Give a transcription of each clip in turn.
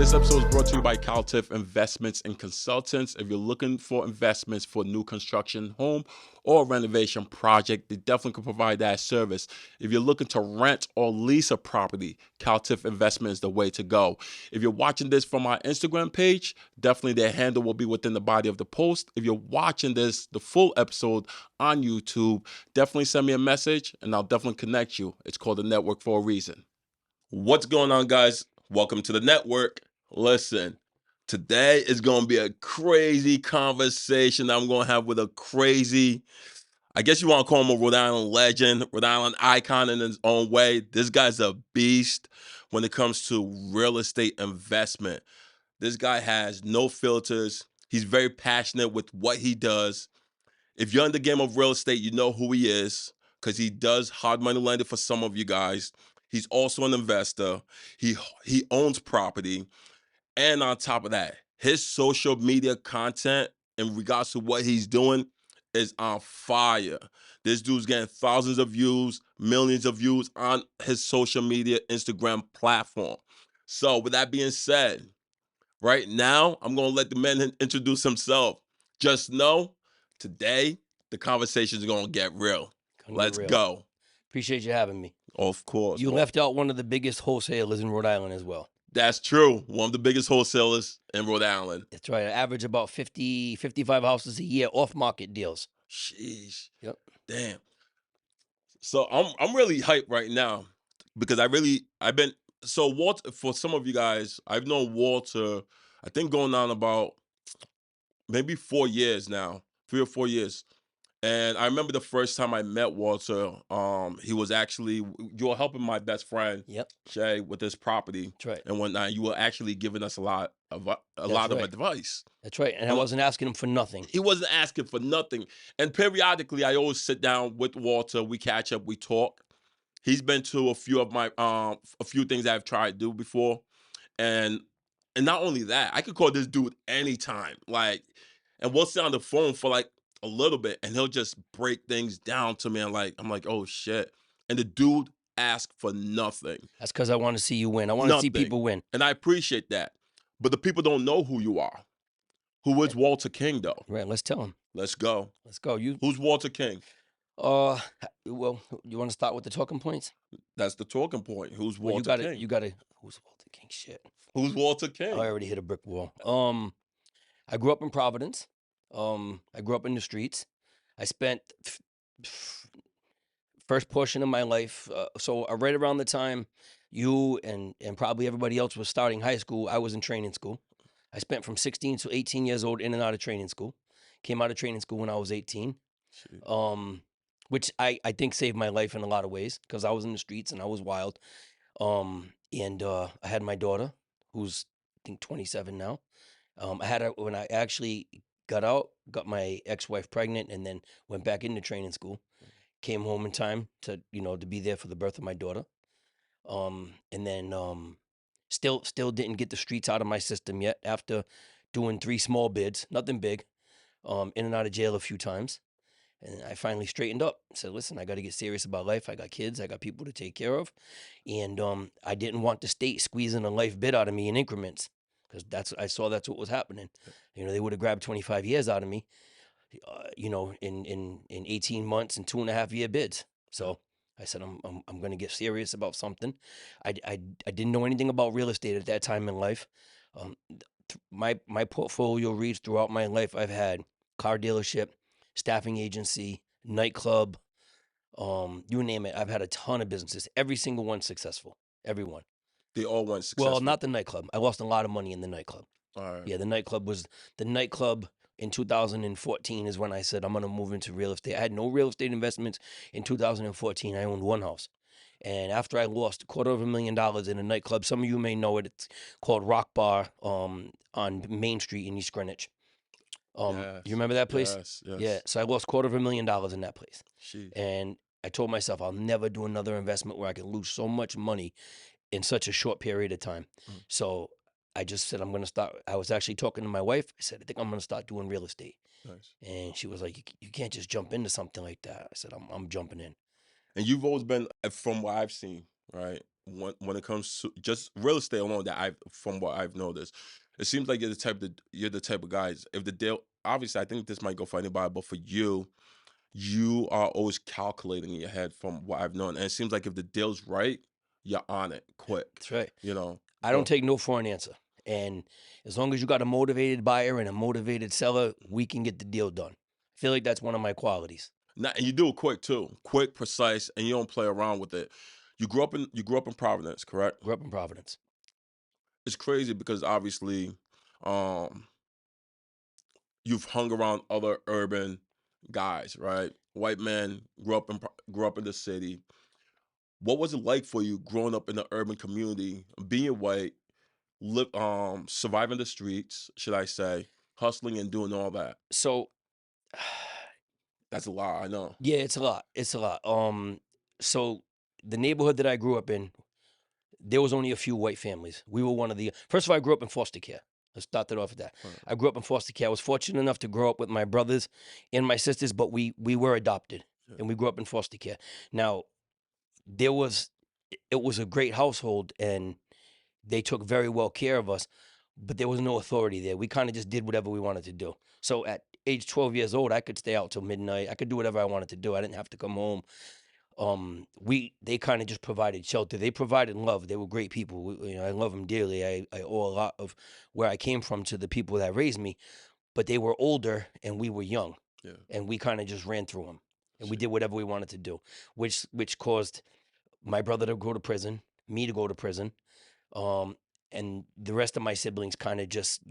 This episode is brought to you by Caltif Investments and Consultants. If you're looking for investments for new construction, home, or renovation project, they definitely can provide that service. If you're looking to rent or lease a property, Caltif Investment is the way to go. If you're watching this from our Instagram page, definitely their handle will be within the body of the post. If you're watching this, the full episode on YouTube, definitely send me a message and I'll definitely connect you. It's called the Netwrk for a reason. What's going on, guys? Welcome to the Netwrk. Listen, today is going to be a crazy conversation I'm going to have with a crazy, I guess you want to call him a Rhode Island legend, Rhode Island icon in his own way. This guy's a beast when it comes to real estate investment. This guy has no filters. He's very passionate with what he does. If you're in the game of real estate, you know who he is because he does hard money lending for some of you guys. He's also an investor. He owns property. And on top of that, his social media content in regards to what he's doing is on fire. This dude's getting thousands of views, millions of views on his social media Instagram platform. So with that being said, right now, I'm going to let the man introduce himself. Just know, today, the conversation is going to get real. Let's go. Appreciate you having me. Of course. You left out one of the biggest wholesalers in Rhode Island as well. That's true. One of the biggest wholesalers in Rhode Island. That's right. I average about 50, 55 houses a year off-market deals. Sheesh. Yep. Damn. So I'm really hyped right now because Walter, for some of you guys, I've known Walter, I think going on about maybe 4 years now, 3 or 4 years. And I remember the first time I met Walter, he was actually, you were helping my best friend, Yep. Shay, with his property. That's right. And whatnot. You were actually giving us a lot of advice. That's right. And I wasn't asking him for nothing. He wasn't asking for nothing. And periodically, I always sit down with Walter. We catch up. We talk. He's been to a few of my a few things I've tried to do before, and not only that, I could call this dude anytime. And we'll sit on the phone for like a little bit, and he'll just break things down to me. And I'm like, oh shit. And the dude asked for nothing. That's because I want to see you win. I want to see people win. And I appreciate that. But the people don't know who you are. Who is Walter King, though? Right, let's tell him. Let's go. Let's go. Who's Walter King? Well, you want to start with the talking points? That's the talking point. Who's Walter King? You got to. Who's Walter King? Shit. Who's Walter King? I already hit a brick wall. I grew up in Providence. I grew up in the streets. I spent first portion of my life. So right around the time you and probably everybody else was starting high school, I was in training school. I spent from 16 to 18 years old in and out of training school. Came out of training school when I was 18. Which I think saved my life in a lot of ways because I was in the streets and I was wild. And I had my daughter, who's I think 27 now. I had her when I actually got out, got my ex-wife pregnant, and then went back into training school. Came home in time to be there for the birth of my daughter. And then still didn't get the streets out of my system yet after doing 3 small bids, nothing big. In and out of jail a few times. And I finally straightened up. Said, listen, I got to get serious about life. I got kids. I got people to take care of. And I didn't want the state squeezing a life bid out of me in increments because I saw that's what was happening. They would have grabbed 25 years out of me, in 18 months and 2.5 year bids. So I said, I'm going to get serious about something. I didn't know anything about real estate at that time in life. My portfolio reads throughout my life. I've had car dealership, staffing agency, nightclub, you name it. I've had a ton of businesses. Every single one successful. Every one. They all went successful. Well, not the nightclub. I lost a lot of money in the nightclub. All right. Yeah, the nightclub in 2014 is when I said I'm going to move into real estate. I had no real estate investments in 2014. I owned one house. And after I lost $250,000 in a nightclub, some of you may know it. It's called Rock Bar on Main Street in East Greenwich. Yes. You remember that place? Yes. Yeah. So I lost $250,000 in that place. Jeez. And I told myself I'll never do another investment where I can lose so much money in such a short period of time. So I just said I'm going to start. I was actually talking to my wife. I said, I think I'm going to start doing real estate. Nice. And she was like, you can't just jump into something like that. I said, I'm jumping in. And you've always been, from what I've seen, right, when it comes to just real estate alone, that I've from what I've noticed, it seems like you're the type of guys. If the deal, obviously, I think this might go for anybody, but for you, you are always calculating in your head from what I've known, and it seems like if the deal's right, you're on it quick. That's right. You know, I don't go. take no for an answer. And as long as you got a motivated buyer and a motivated seller, we can get the deal done. I feel like that's one of my qualities. Not, and you do it quick too, quick, precise, and you don't play around with it. You grew up in Providence, correct? Grew up in Providence. It's crazy because obviously, um, you've hung around other urban guys, right? White men grew up in the city. What was it like for you growing up in the urban community, being white, surviving the streets, should I say, hustling and doing all that? So That's a lot, I know. yeah, it's a lot. It's a lot. So the neighborhood that I grew up in, there was only a few white families. We were one of the first of all, I grew up in foster care. Let's start that off with that. Right. I grew up in foster care. I was fortunate enough to grow up with my brothers and my sisters, but we were adopted Yeah. and we grew up in foster care. Now, there was it was a great household and they took very well care of us, but there was no authority there. We kind of just did whatever we wanted to do. So at age 12 years old, I could stay out till midnight. I could do whatever I wanted to do. I didn't have to come home. They kind of just provided shelter. They provided love. They were great people. I love them dearly. I owe a lot of where I came from to the people that raised me, but they were older and we were young, Yeah. and we kind of just ran through them, and we See. did whatever we wanted to do, which caused my brother to go to prison, me to go to prison, um, and the rest of my siblings kind of just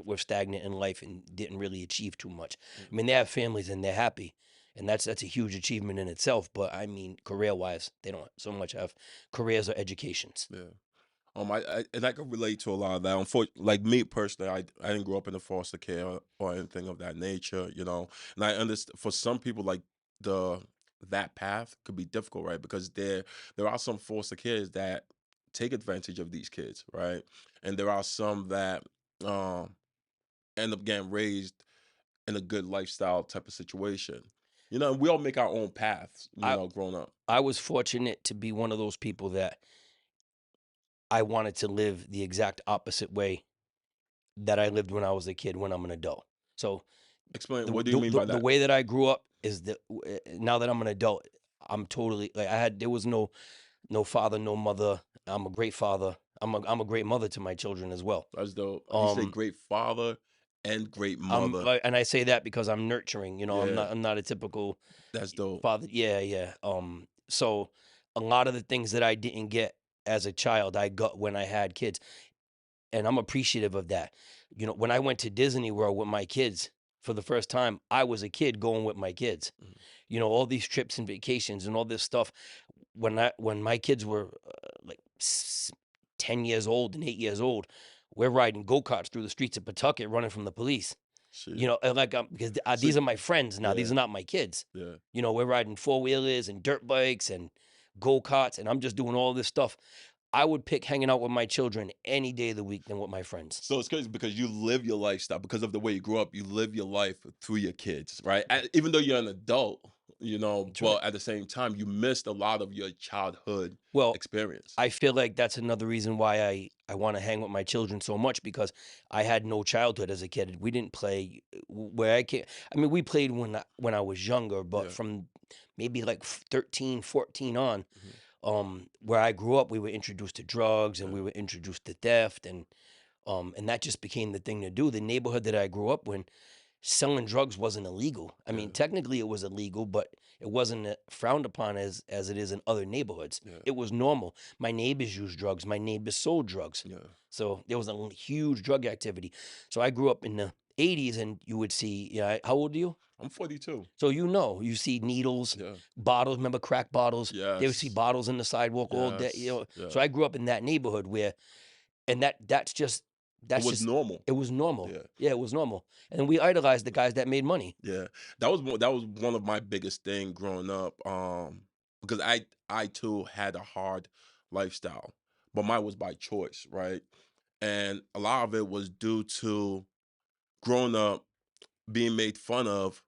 were stagnant in life and didn't really achieve too much. Yeah. I mean, they have families and they're happy, and that's a huge achievement in itself. But I mean, career wise, they don't so much have careers or educations. Yeah. And I can relate to a lot of that. Unfortunately, like me personally, I didn't grow up in the foster care or anything of that nature, And I understand for some people, like the that path could be difficult, right? Because there are some foster kids that take advantage of these kids, right? And there are some that um end up getting raised in a good lifestyle type of situation. We all make our own paths, I growing up. I was fortunate to be one of those people that I wanted to live the exact opposite way that I lived when I was a kid. When I'm an adult, so Explain, the what do you the mean the, by the that? way that I grew up is that now that I'm an adult, I'm totally like there was no father, no mother. I'm a great father. I'm a great mother to my children as well. As though you say Um, great father and great I'm mother. like, and I say that because I'm nurturing. Yeah, I'm not a typical that's dope. father. Yeah, yeah. So a lot of the things that I didn't get as a child, I got when I had kids, and I'm appreciative of that. When I went to Disney World with my kids for the first time, I was a kid going with my kids. Mhm. All these trips and vacations and all this stuff. When my kids were like 10 years old and 8 years old, we're riding go-karts through the streets of Pawtucket running from the police. Shit. And like because So these are my friends now. These yeah, are not my kids. yeah. We're riding four-wheelers and dirt bikes and go-karts, and I'm just doing all this stuff. I would pick hanging out with my children any day of the week than with my friends. So it's crazy because you live your lifestyle because of the way you grew up. You live your life through your kids, right? Even though you're an adult, That's right. but at the same time, you missed a lot of your childhood Well, experience. I feel like that's another reason why I want to hang with my children so much, because I had no childhood as a kid. We didn't play where I came. I mean, we played when I was younger, but Yeah. from maybe like 13, 14 on, Mhm. where I grew up, we were introduced to drugs and Yeah. we were introduced to theft, and that just became the thing to do. The neighborhood that I grew up in, selling drugs wasn't illegal. I Yeah. mean, technically it was illegal, but it wasn't frowned upon as it is in other neighborhoods. Yeah. It was normal. My neighbors used drugs. My neighbors sold drugs. Yeah. So there was a huge drug activity. So I grew up in the 80s, and you would see, how old are you? I'm 42. So you see needles, Yeah. bottles. Remember crack bottles? They would see Yes. bottles in the sidewalk all day. Yes. So Yeah. I grew up in that neighborhood where, and It that's was just normal. it was normal. Yeah. Yeah, it was normal. And we idolized the guys that made money. Yeah, that was one of my biggest thing growing up. Because I too had a hard lifestyle, but mine was by choice, right? And a lot of it was due to growing up being made fun of,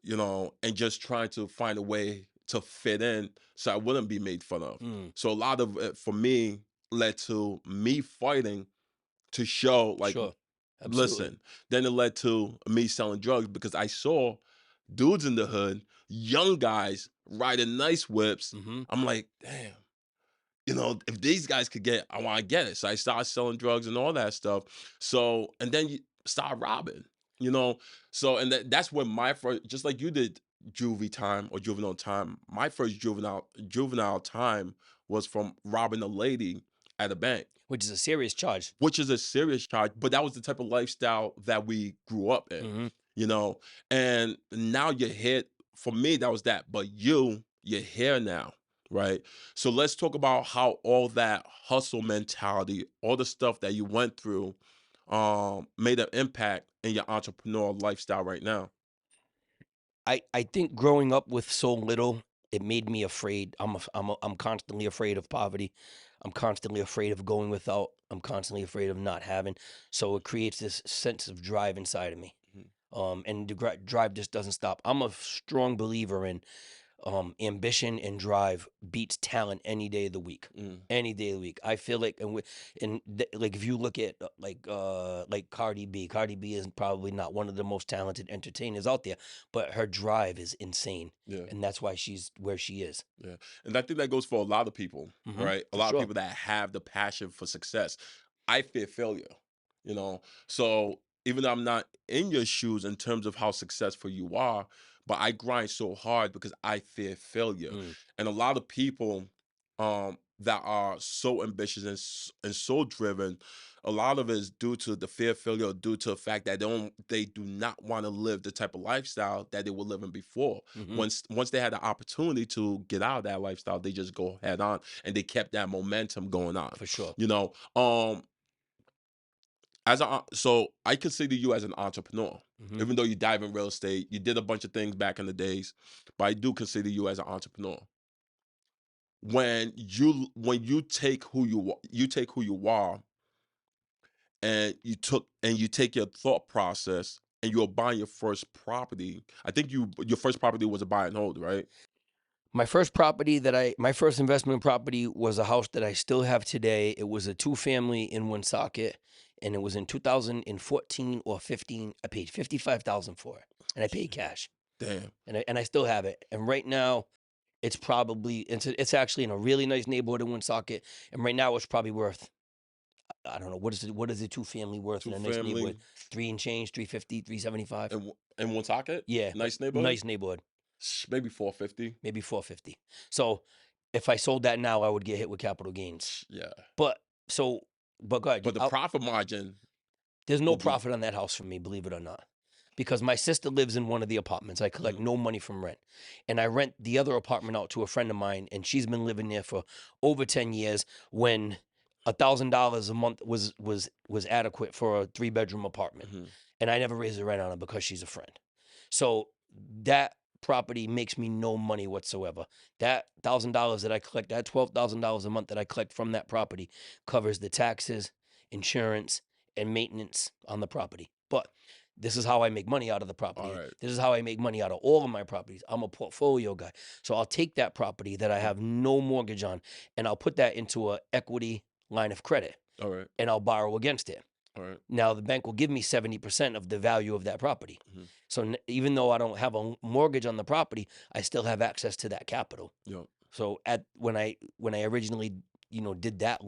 and just trying to find a way to fit in so I wouldn't be made fun of. Mm, So a lot of it for me led to me fighting to show like, sure. Absolutely. listen. Then it led to me selling drugs because I saw dudes in the hood, young guys riding nice whips. Hmm. I'm like, damn, if these guys could get, I want to get it. So I started selling drugs and all that stuff. So, and then you start robbing, you know. So, and that's when my first, just like you did juvie time or juvenile time, my first juvenile time was from robbing a lady at a bank, Which is a serious charge. which is a serious charge, but that was the type of lifestyle that we grew up in, Hmm. you know. And now you're here. For me, that was that. But you're here now, right? So let's talk about how all that hustle mentality, all the stuff that you went through, made an impact in your entrepreneurial lifestyle right now. I think growing up with so little, it made me afraid. I'm constantly afraid of poverty. I'm constantly afraid of going without. I'm constantly afraid of not having. So it creates this sense of drive inside of me. Mhm. And the drive just doesn't stop. I'm a strong believer in ambition and drive beats talent any day of the week. Mm. Any day of the week, I feel like, like if you look at like Cardi B is probably not one of the most talented entertainers out there, but her drive is insane, Yeah. and that's why she's where she is. Yeah. And I think that goes for a lot of people, Hmm. right? A For lot of sure. people that have the passion for success. I fear failure, you know? So even though I'm not in your shoes in terms of how successful you are, but I grind so hard because I fear failure. Mm. And a lot of people that are so ambitious and so driven, a lot of it is due to the fear of failure, due to the fact that they do not want to live the type of lifestyle that they were living before. Hmm. Once they had the opportunity to get out of that lifestyle, they just go head on and they kept that momentum going on. For sure. You know, so I consider you as an entrepreneur. Hmm. Even though you dive in real estate, you did a bunch of things back in the days, but I do consider you as an entrepreneur. When you take who you are, and you take your thought process and you're buying your first property. I think your first property was a buy and hold, right? My first investment property was a house that I still have today. It was a 2-family in Woonsocket, and it was in 2014 or 15. I paid 55,000 for it, and I paid cash, Damn. and I still have it. And right now, it's actually in a really nice neighborhood in Woonsocket, and right now it's probably worth, I don't know, what is a 2-family worth in Two a nice family neighborhood? Three and change, 350, 375. in Woonsocket. Yeah, but Nice neighborhood. nice neighborhood. Maybe 450. Maybe 450. So if I sold that now, I would get hit with capital gains. Yeah. But so, but go ahead. But the profit margin There's no will be profit on that house for me, believe it or not, because my sister lives in one of the apartments. I collect Mhm. no money from rent, and I rent the other apartment out to a friend of mine, and she's been living there for over 10 years. When $1,000 a month was adequate for a 3-bedroom apartment, Mhm. and I never raised the rent on her because she's a friend. So that property makes me no money whatsoever. That $1,000 that I collect, that $12,000 a month that I collect from that property, covers the taxes, insurance, and maintenance on the property. But this is how I make money out of the All property. right. This is how I make money out of all of my properties. I'm a portfolio guy. So I'll take that property that I Mhm. have no mortgage on, and I'll put that into a equity line of credit, All right. and I'll borrow against it. All right. Now the bank will give me 70% of the value of that property. Mhm. So even though I don't have a mortgage on the property, I still have access to that capital. Yo. So when I originally did that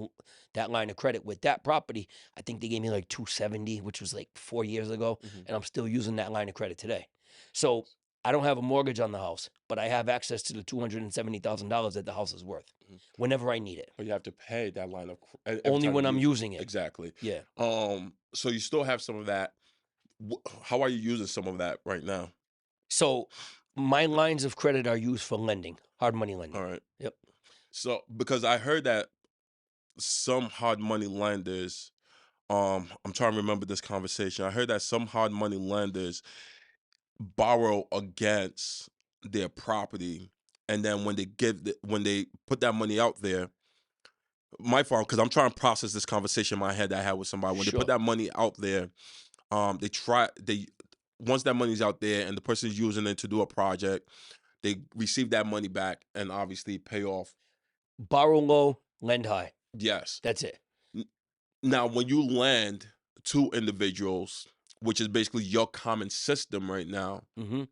line of credit with that property, I think they gave me like 270, which was like 4 years ago, Mhm. and I'm still using that line of credit today. So I don't have a mortgage on the house, but I have access to the $270,000 that the house is worth Mhm. whenever I need it. But you have to pay that line of every Only time when you I'm use it. using it. Exactly. Yeah. So you still have some of that. How are you using some of that right now? So my lines of credit are used for lending, hard money lending. All right. Yep. So because I heard that some hard money lenders, I'm trying to remember this conversation. I heard that some hard money lenders borrow against their property, and then when they put that money out there, my fault, because I'm trying to process this conversation in my head that I had with somebody. When they put Sure. that money out there, they once that money's out there and the person's using it to do a project, they receive that money back and obviously pay off. Borrow low, lend high. Yes. That's it. Now, when you lend to individuals, which is basically your common system right now, Mm-hmm.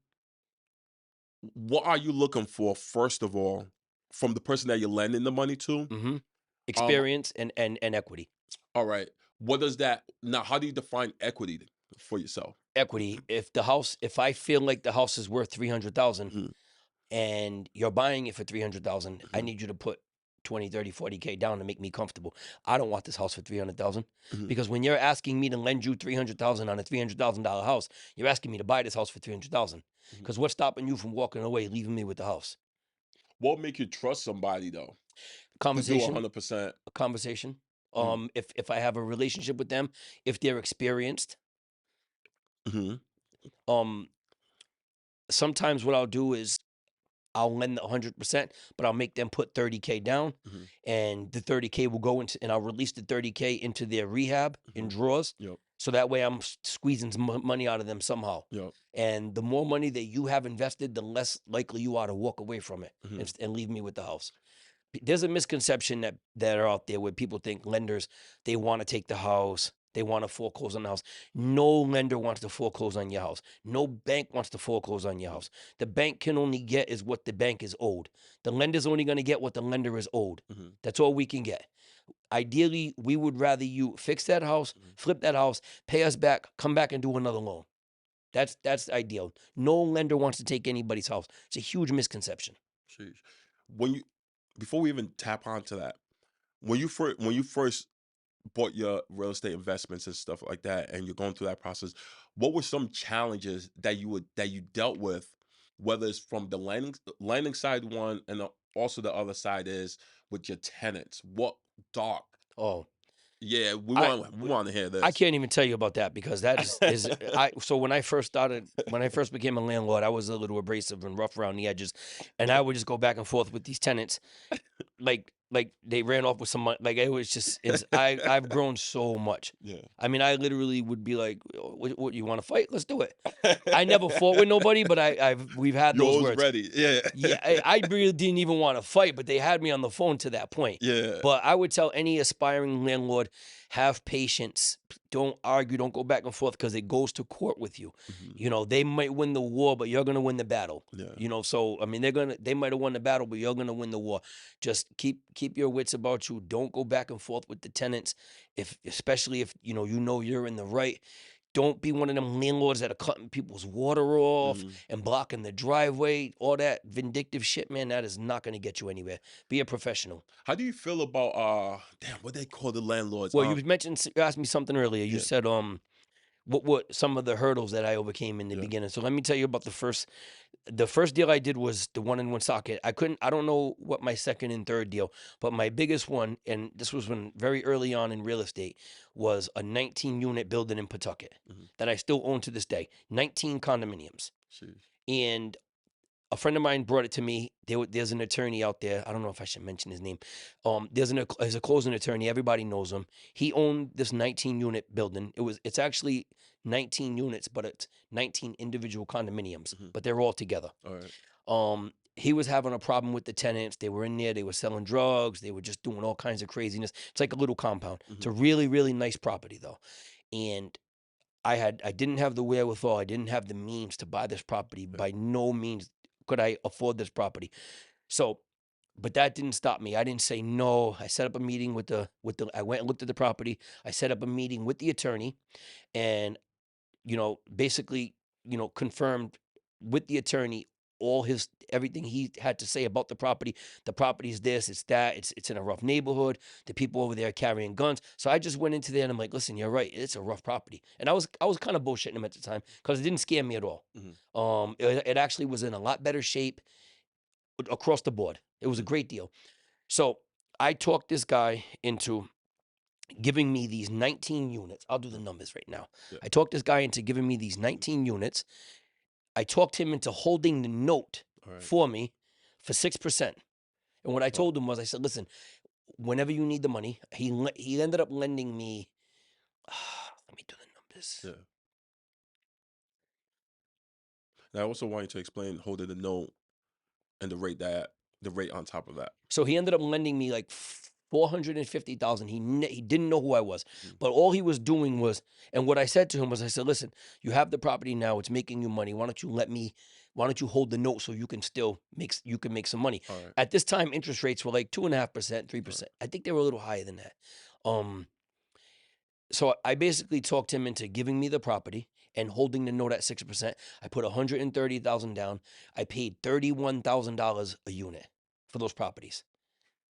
what are you looking for, first of all, from the person that you're lending the money to? Mm-hmm. Um, Experience and equity. all right. What does that now? How do you define equity for yourself? Equity. If I feel like the house is worth 300,000 Mhm, and you're buying it for 300,000, I mhm, need you to put 20, 30, 40K down to make me comfortable. I don't want this house for 300,000 mhm. because when you're asking me to lend you 300,000 on a $300,000 house, you're asking me to buy this house for 300,000. Mhm. Because what's stopping you from walking away, leaving me with the house? What would make you trust somebody though to do Conversation, 100%? a conversation. Mm, If I have a relationship with them, if they're experienced, mhm, um, sometimes what I'll do is I'll lend the 100%, but I'll make them put 30K down, mhm, and the 30K will go into, and I'll release the 30K into their rehab in mhm. drawers. Yep, So that way I'm squeezing some money out of them somehow. yep. And the more money that you have invested, the less likely you are to walk away from it Mhm, and leave me with the house. There's a misconception that are out there where people think lenders, they want to take the house, they want to foreclose on the house. No lender wants to foreclose on your house. No bank wants to foreclose on your mhm, house. The bank can only get is what the bank is owed. The lender's only going to get what the lender is owed. mhm, That's all we can get. Ideally, we would rather you fix that house, mhm. flip that house, pay us back, come back and do another loan. That's ideal. No lender wants to take anybody's house. It's a huge misconception. Sheesh. When you before we even tap onto that, when you first bought your real estate investments and stuff like that, and you're going through that process, what were some challenges that you dealt with, whether it's from the landing side one, and also the other side is with your tenants? What dark? Oh, Yeah, we I want we want to hear I this. can't even tell you about that because that is I so when I first became a landlord, I was a little abrasive and rough around the edges, and I would just go back and forth with these tenants, like they ran off with some money. Like it was just I've grown so much. Yeah. I mean, I literally would be like, what you want to fight? Let's do it." I never fought with nobody, but we've had You're those always words. ready. Yeah. Yeah, I really didn't even want to fight, but they had me on the phone to that point. Yeah. But I would tell any aspiring landlord, have patience. Don't argue. Don't go back and forth because it goes to court with you. Mhm. You know, they might win the war, but you're gonna win the battle. Yeah. You know, so I mean, they might have won the battle, but you're gonna win the war. Just keep your wits about you. Don't go back and forth with the tenants, especially if you know you're in the right. Don't be one of them landlords that are cutting people's water off Mhm. and blocking the driveway. All that vindictive shit, man, that is not going to get you anywhere. Be a professional. How do you feel about damn, what they call the landlords? Well, you asked me something earlier. You Yeah, said what some of the hurdles that I overcame in the yeah. beginning. So let me tell you about the first deal I did was the one in Woonsocket. I don't know what my second and third deal, but my biggest one, and this was when very early on in real estate, was a 19 unit building in Pawtucket Mhm. that I still own to this day. 19 condominiums. Sheesh. And a friend of mine brought it to me. There's an attorney out there. I don't know if I should mention his name. There's a closing attorney. Everybody knows him. He owned this 19 unit building. It's actually 19 units, but it's 19 individual condominiums, Mhm. but they're all together. All right. He was having a problem with the tenants. They were in there. They were selling drugs. They were just doing all kinds of craziness. It's like a little compound. It's Mhm. a really, really nice property though. And I didn't have the wherewithal. I didn't have the means to buy this property. Yeah. By no means could I afford this property. So, but that didn't stop me. I didn't say no. I set up a meeting with the I went and looked at the property. I set up a meeting with the attorney and basically, confirmed with the attorney all his everything he had to say about the property. The property is this, it's that, it's in a rough neighborhood. The people over there are carrying guns. So I just went into there and I'm like, listen, you're right, it's a rough property. And I was kind of bullshitting him at the time because it didn't scare me at all. Mhm. It actually was in a lot better shape across the board. It was a Mhm. great deal. So I talked this guy into giving me these 19 units. I'll do the Yeah. numbers right now. Yeah. I talked this guy into giving me these 19 units. I talked him into holding the note All right. for me for 6%. And what I Wow. told him was, I said, listen, whenever you need the money, he ended up lending me, let me do the numbers. Yeah. And I also want you to explain holding the note. and the rate on top of that. So he ended up lending me like 450,000. He didn't know who I was, Mhm. but all he was doing was, and what I said to him was, I said, listen, you have the property now. It's making you money. Why don't you hold the note so you can still make some money? All right. At this time, interest rates were like 2.5%, All 3%. right. I think they were a little higher than that. So I basically talked him into giving me the property and holding the note at 6%. I put 130,000 down. I paid $31,000 a unit for those properties.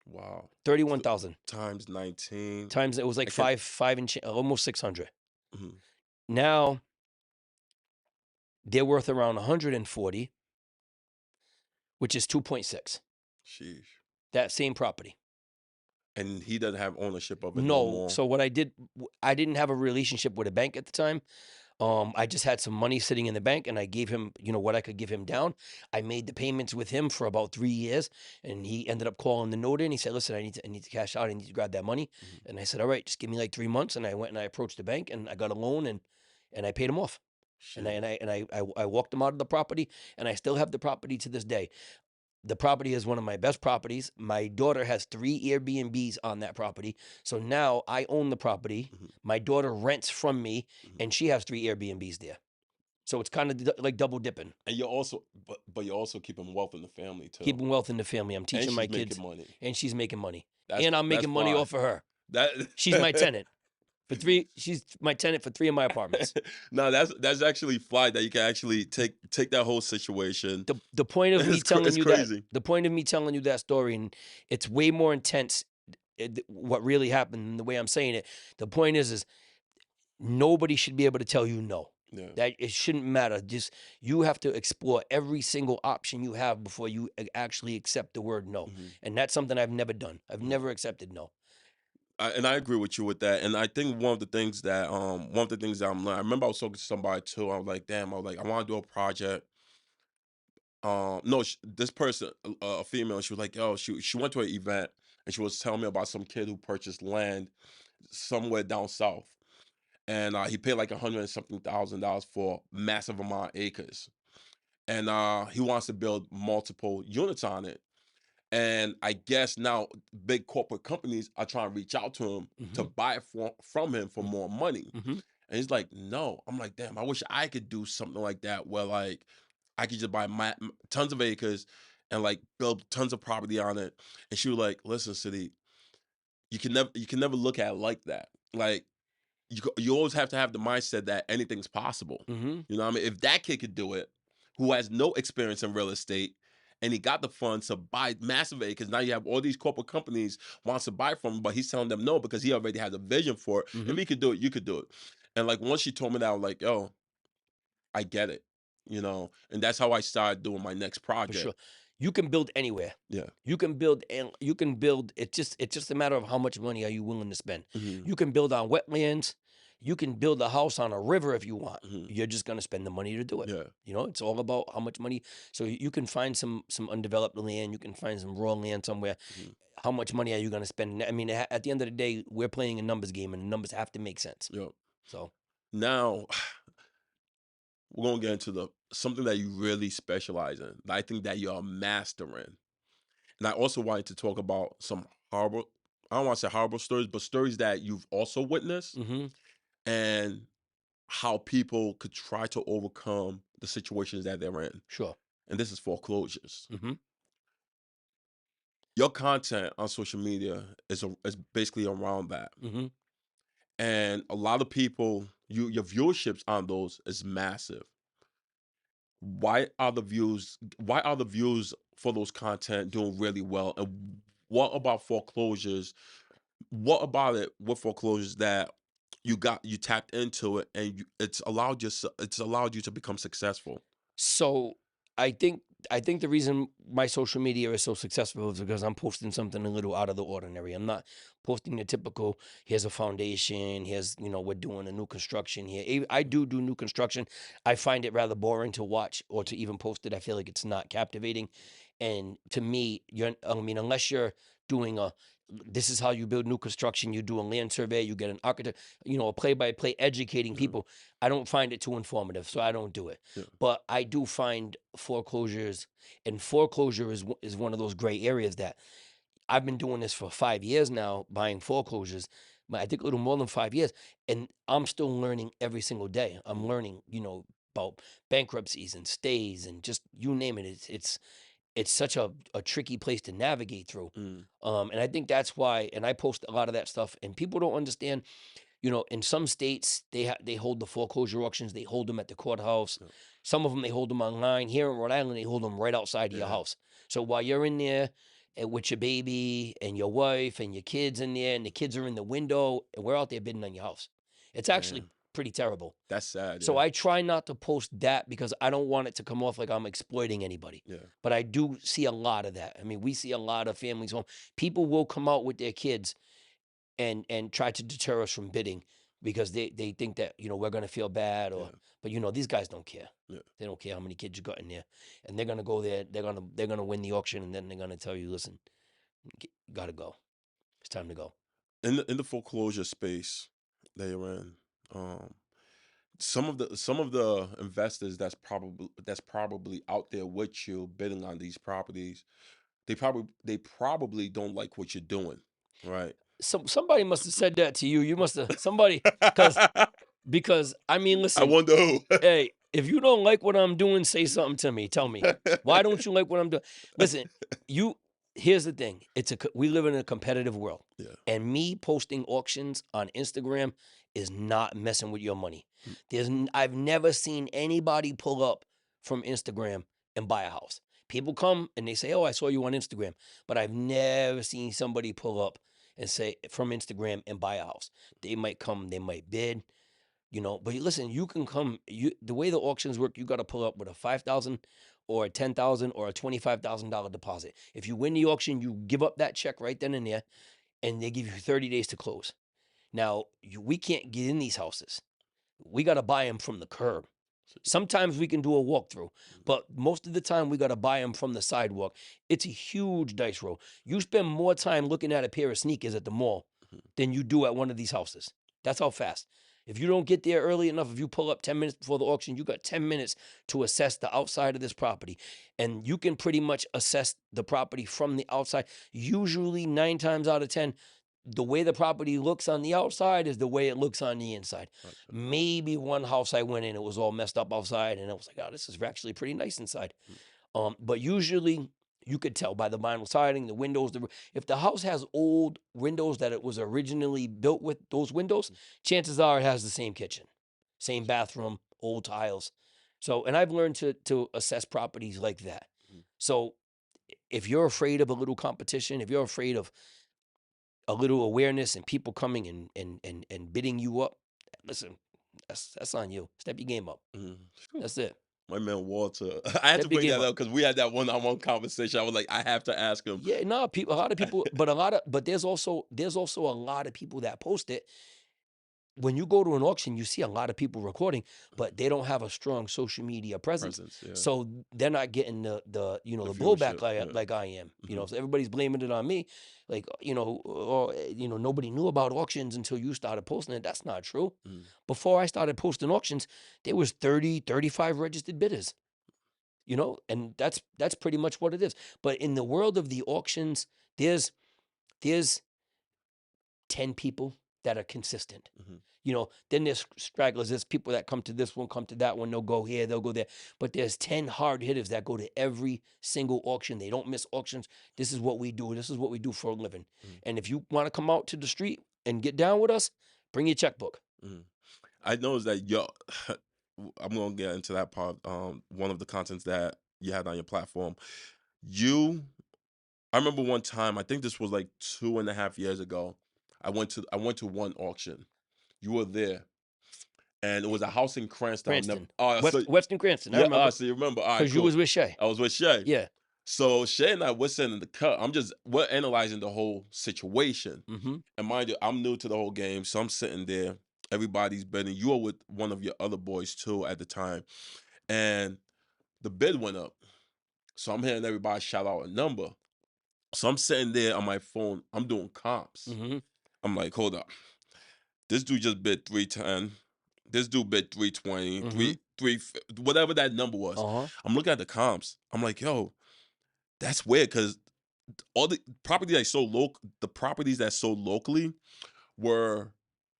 Wow. 31,000 Times 19. times, it was like I can. almost 600. Mhm. Now they're worth around 140, which is 2.6. Sheesh. That same property. And he doesn't have ownership of it no No. more. So what I did, I didn't have a relationship with a bank at the time. I just had some money sitting in the bank, and I gave him, what I could give him down. I made the payments with him for about 3 years, and he ended up calling the note in. He said, "Listen, I need to cash out. I need to grab that money." Mhm. And I said, "All right, just give me like 3 months." And I went and I approached the bank, and I got a loan, and I paid him off. And I Sheesh. and I and I walked him out of the property, and I still have the property to this day. The property is one of my best properties. My daughter has 3 Airbnbs on that property. So now I own the property. Mhm. My daughter rents from me, Mhm. and she has 3 Airbnbs there. So it's kind of like double dipping, And you're also, but you're also keeping wealth in the family too, keeping wealth in the family. I'm and teaching my she's making kids, money. and she's making money. That's And I'm that's making money fly. off of her. That She's my tenant for 3. She's my tenant for 3 of my apartments. No, that's actually fly that you can actually take that whole situation. The point of me telling It's you that crazy. the point of me telling you that story, and it's way more intense, what really happened than the way I'm saying it. The point is nobody should be able to tell you no. Yeah. That it shouldn't matter. Just, you have to explore every single option you have before you actually accept the word no. Mhm. And that's something I've never done. I've Yeah. never accepted no. And I agree with you with that. And I think one of the things that I'm learning. I remember I was talking to somebody too. I was like, damn. I was like, I want to do a project. No, this person, a female, she was like, oh, she went to an event and she was telling me about some kid who purchased land somewhere down south, and he paid like 100 and something $1,000 for massive amount of acres, and he wants to build multiple units on it. And I guess now big corporate companies are trying to reach out to him to Mm-hmm. buy it from him for more money. Mm-hmm. And he's like, no. I'm like, damn, I wish I could do something like that where like I could just buy tons of acres and like build tons of property on it. And she was like, listen, City, you can never look at it like that. Like you always have to have the mindset that anything's possible. Mm-hmm. You know what I mean? If that kid could do it, who has no experience in real estate, and he got the funds to buy massive acres, now you have all these corporate companies wants to buy from him, but he's telling them no because he already has a vision for it. Mm-hmm. If he could do it, you could do it. And like once she told me that, I was like, yo, I get it. And that's how I started doing my next For sure. project. You can build anywhere. Yeah. You can build, and you can build. It's just a matter of how much money are you willing to spend. Hmm. You can build on wetlands. You can build a house on a river if you want. Hmm. You're just gonna spend the money to do it. Yeah. It's all about how much money. So you can find some undeveloped land. You can find some raw land somewhere. Hmm. How much money are you gonna spend? I mean, at the end of the day, we're playing a numbers game, and the numbers have to make sense. Yeah. So Now we're gonna get into the something that you really specialize in. That I think that you're a master in. And I also wanted to talk about some horrible, I don't want to say horrible stories, but stories that you've also witnessed mm-hmm. and how people could try to overcome the situations that they're in. Sure. And this is foreclosures. Mm-hmm. Your content on social media is basically around that. Mm-hmm. And a lot of people, your viewerships on those is massive. Why are the views for those content doing really well? And what about foreclosures? What about it with foreclosures that you tapped into it and it's allowed you to become successful? So I think the reason my social media is so successful is because I'm posting something a little out of the ordinary. I'm not posting the typical, here's a foundation, here's, we're doing a new construction here. I do new construction. I find it rather boring to watch or to even post it. I feel like it's not captivating. And to me, unless you're doing this is how you build new construction. You do a land survey, you get an architect, a play-by-play educating people. I don't find it too informative, so I don't do it. Yeah. But I do find foreclosures, and foreclosure is one of those gray areas that I've been doing this for 5 years now, buying foreclosures, but I think a little more than 5 years, and I'm still learning every single day. I'm learning, about bankruptcies and stays and just you name it. It's such a tricky place to navigate through. And I think that's why, and I post a lot of that stuff, and people don't understand, in some states, they hold the foreclosure auctions, they hold them at the courthouse. Yeah. Some of them, they hold them online. Here in Rhode Island, they hold them right outside of your house. So while you're in there with your baby and your wife and your kids in there, and the kids are in the window, and we're out there bidding on your house. It's actually Damn. pretty terrible. That's sad. So I try not to post that because I don't want it to come off like I'm exploiting anybody. Yeah. But I do see a lot of that. I mean, we see a lot of families home. People will come out with their kids and try to deter us from bidding because they think that we're going to feel bad, or but these guys don't care. They don't care how many kids you got in there, and they're going to go there. They're going to win the auction, and then they're going to tell you, listen, you got to go. It's time to go. In the foreclosure space that you're in, some of the investors that's probably out there with you bidding on these properties, they probably don't like what you're doing, right? Somebody must have said that to you. You must have somebody because I mean, I listen, wonder who. hey, if you don't like what I'm doing, say something to me. Tell me, why don't you like what I'm doing? Listen, here's the thing. We live in a competitive world. Yeah. And me posting auctions on Instagram is not messing with your money. I've never seen anybody pull up from Instagram and buy a house. People come and they say, "Oh, I saw you on Instagram," but I've never seen somebody pull up and say from Instagram and buy a house. They might come, they might bid, but listen, you can come. The way the auctions work, you got to pull up with a $5,000 or a $10,000 or a $25,000 deposit. If you win the auction, you give up that check right then and there, and they give you 30 days to close. Now, we can't get in these houses. We got to buy them from the curb. Sometimes we can do a walkthrough, but most of the time we got to buy them from the sidewalk. It's a huge dice roll. You spend more time looking at a pair of sneakers at the mall than you do at one of these houses. That's how fast. If you don't get there early enough, if you pull up 10 minutes before the auction, you got 10 minutes to assess the outside of this property. And you can pretty much assess the property from the outside. Usually 9 times out of 10, the way the property looks on the outside is the way it looks on the inside. Gotcha. Maybe one house I went in, it was all messed up outside, and I was like, "Oh, this is actually pretty nice inside." But usually you could tell by the vinyl siding, the windows. If the house has old windows that it was originally built with those windows, chances are it has the same kitchen, same bathroom, old tiles. So, and I've learned to assess properties like that. So, if you're afraid of a little competition, if you're afraid of a little awareness and people coming and bidding you up, listen, that's on you. Step your game up. That's it. My man Walter, I had to bring that up because we had that one-on-one conversation. I was like, I have to ask him. Yeah, no, a lot of people, but there's also a lot of people that post it. When you go to an auction, you see a lot of people recording, but they don't have a strong social media presence. So they're not getting the blowback like I am. So everybody's blaming it on me, like nobody knew about auctions until you started posting it. That's not true. Before I started posting auctions, there was 30, 35 registered bidders. And that's pretty much what it is. But in the world of the auctions, there's 10 people that are consistent. Then there's stragglers. There's people that come to this one, come to that one. They'll go here, they'll go there. But there's 10 hard hitters that go to every single auction. They don't miss auctions. This is what we do. This is what we do for a living. And if you want to come out to the street and get down with us, bring your checkbook. I noticed that I'm going to get into that part. One of the contents that you had on your platform, I remember one time, I think this was like 2.5 years ago. I went to one auction. You were there, and it was a house in Cranston. Western Cranston. I remember. So you remember? All right, because you was with Shay. I was with Shay. Yeah. So Shay and I were sitting in the cut. We're analyzing the whole situation. And mind you, I'm new to the whole game, so I'm sitting there. Everybody's bidding. You were with one of your other boys too at the time, and the bid went up. So I'm hearing everybody shout out a number. So I'm sitting there on my phone. I'm doing comps. Mm-hmm. I'm like, hold up. This dude just bid 310. This dude bid 320, Mm-hmm. whatever that number was. Uh-huh. I'm looking at the comps. I'm like, yo, that's weird because all the property that sold local, the properties that sold locally were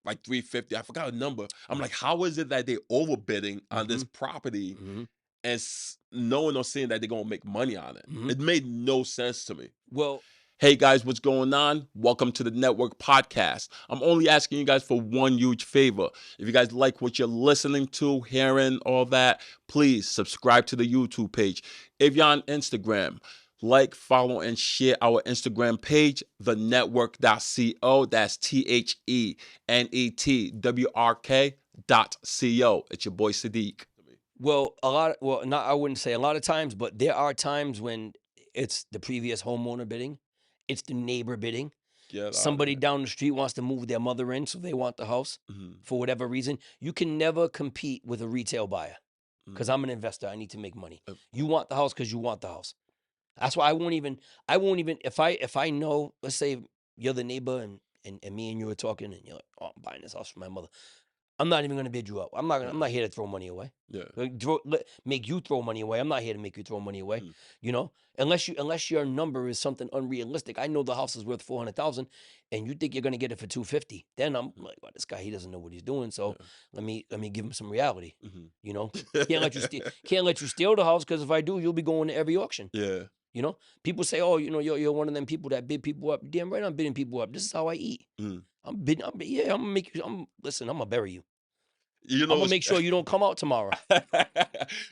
like 350. I forgot a number. I'm like, how is it that they overbidding on this Mm-hmm. property Mm-hmm. and knowing or seeing that they're gonna make money on it? Mm-hmm. It made no sense to me. Well, Hey guys, what's going on? Welcome to the Netwrk podcast. I'm only asking you guys for one huge favor. If you guys like what you're listening to, hearing, all that, please subscribe to the YouTube page. If you're on Instagram, like, follow, and share our Instagram page, thenetwrk.co. That's THENETWRK.co. It's your boy Sadiq. not I wouldn't say a lot of times, but there are times when it's the previous homeowner bidding, it's the neighbor bidding. Get out of Somebody here. down the street wants to move their mother in, so they want the house Mhm, for whatever reason. You can never compete with a retail buyer because mhm. I'm an investor. I need to make money. Uh, You want the house because you want the house. That's why I won't even if I know, let's say you're the neighbor and me and you are talking and you're like, oh, I'm buying this house for my mother. I'm not even gonna bid you up. I'm not here to throw money away. Yeah. Make you throw money away. I'm not here to make you throw money away. Mm, You know, unless your number is something unrealistic. I know the house is worth 400,000, and you think you're gonna get it for 250. Then I'm mhm, like, well, this guy, he doesn't know what he's doing. So yeah. let me give him some reality. Mhm. You know, can't let you steal the house because if I do, you'll be going to every auction. Yeah. You know, people say, oh, you're one of them people that bid people up. Damn right, I'm bidding people up. This is how I eat. Mm. Yeah, I'm gonna make you. Listen, I'm gonna bury you. You I'm know, gonna it's make sure you don't come out tomorrow.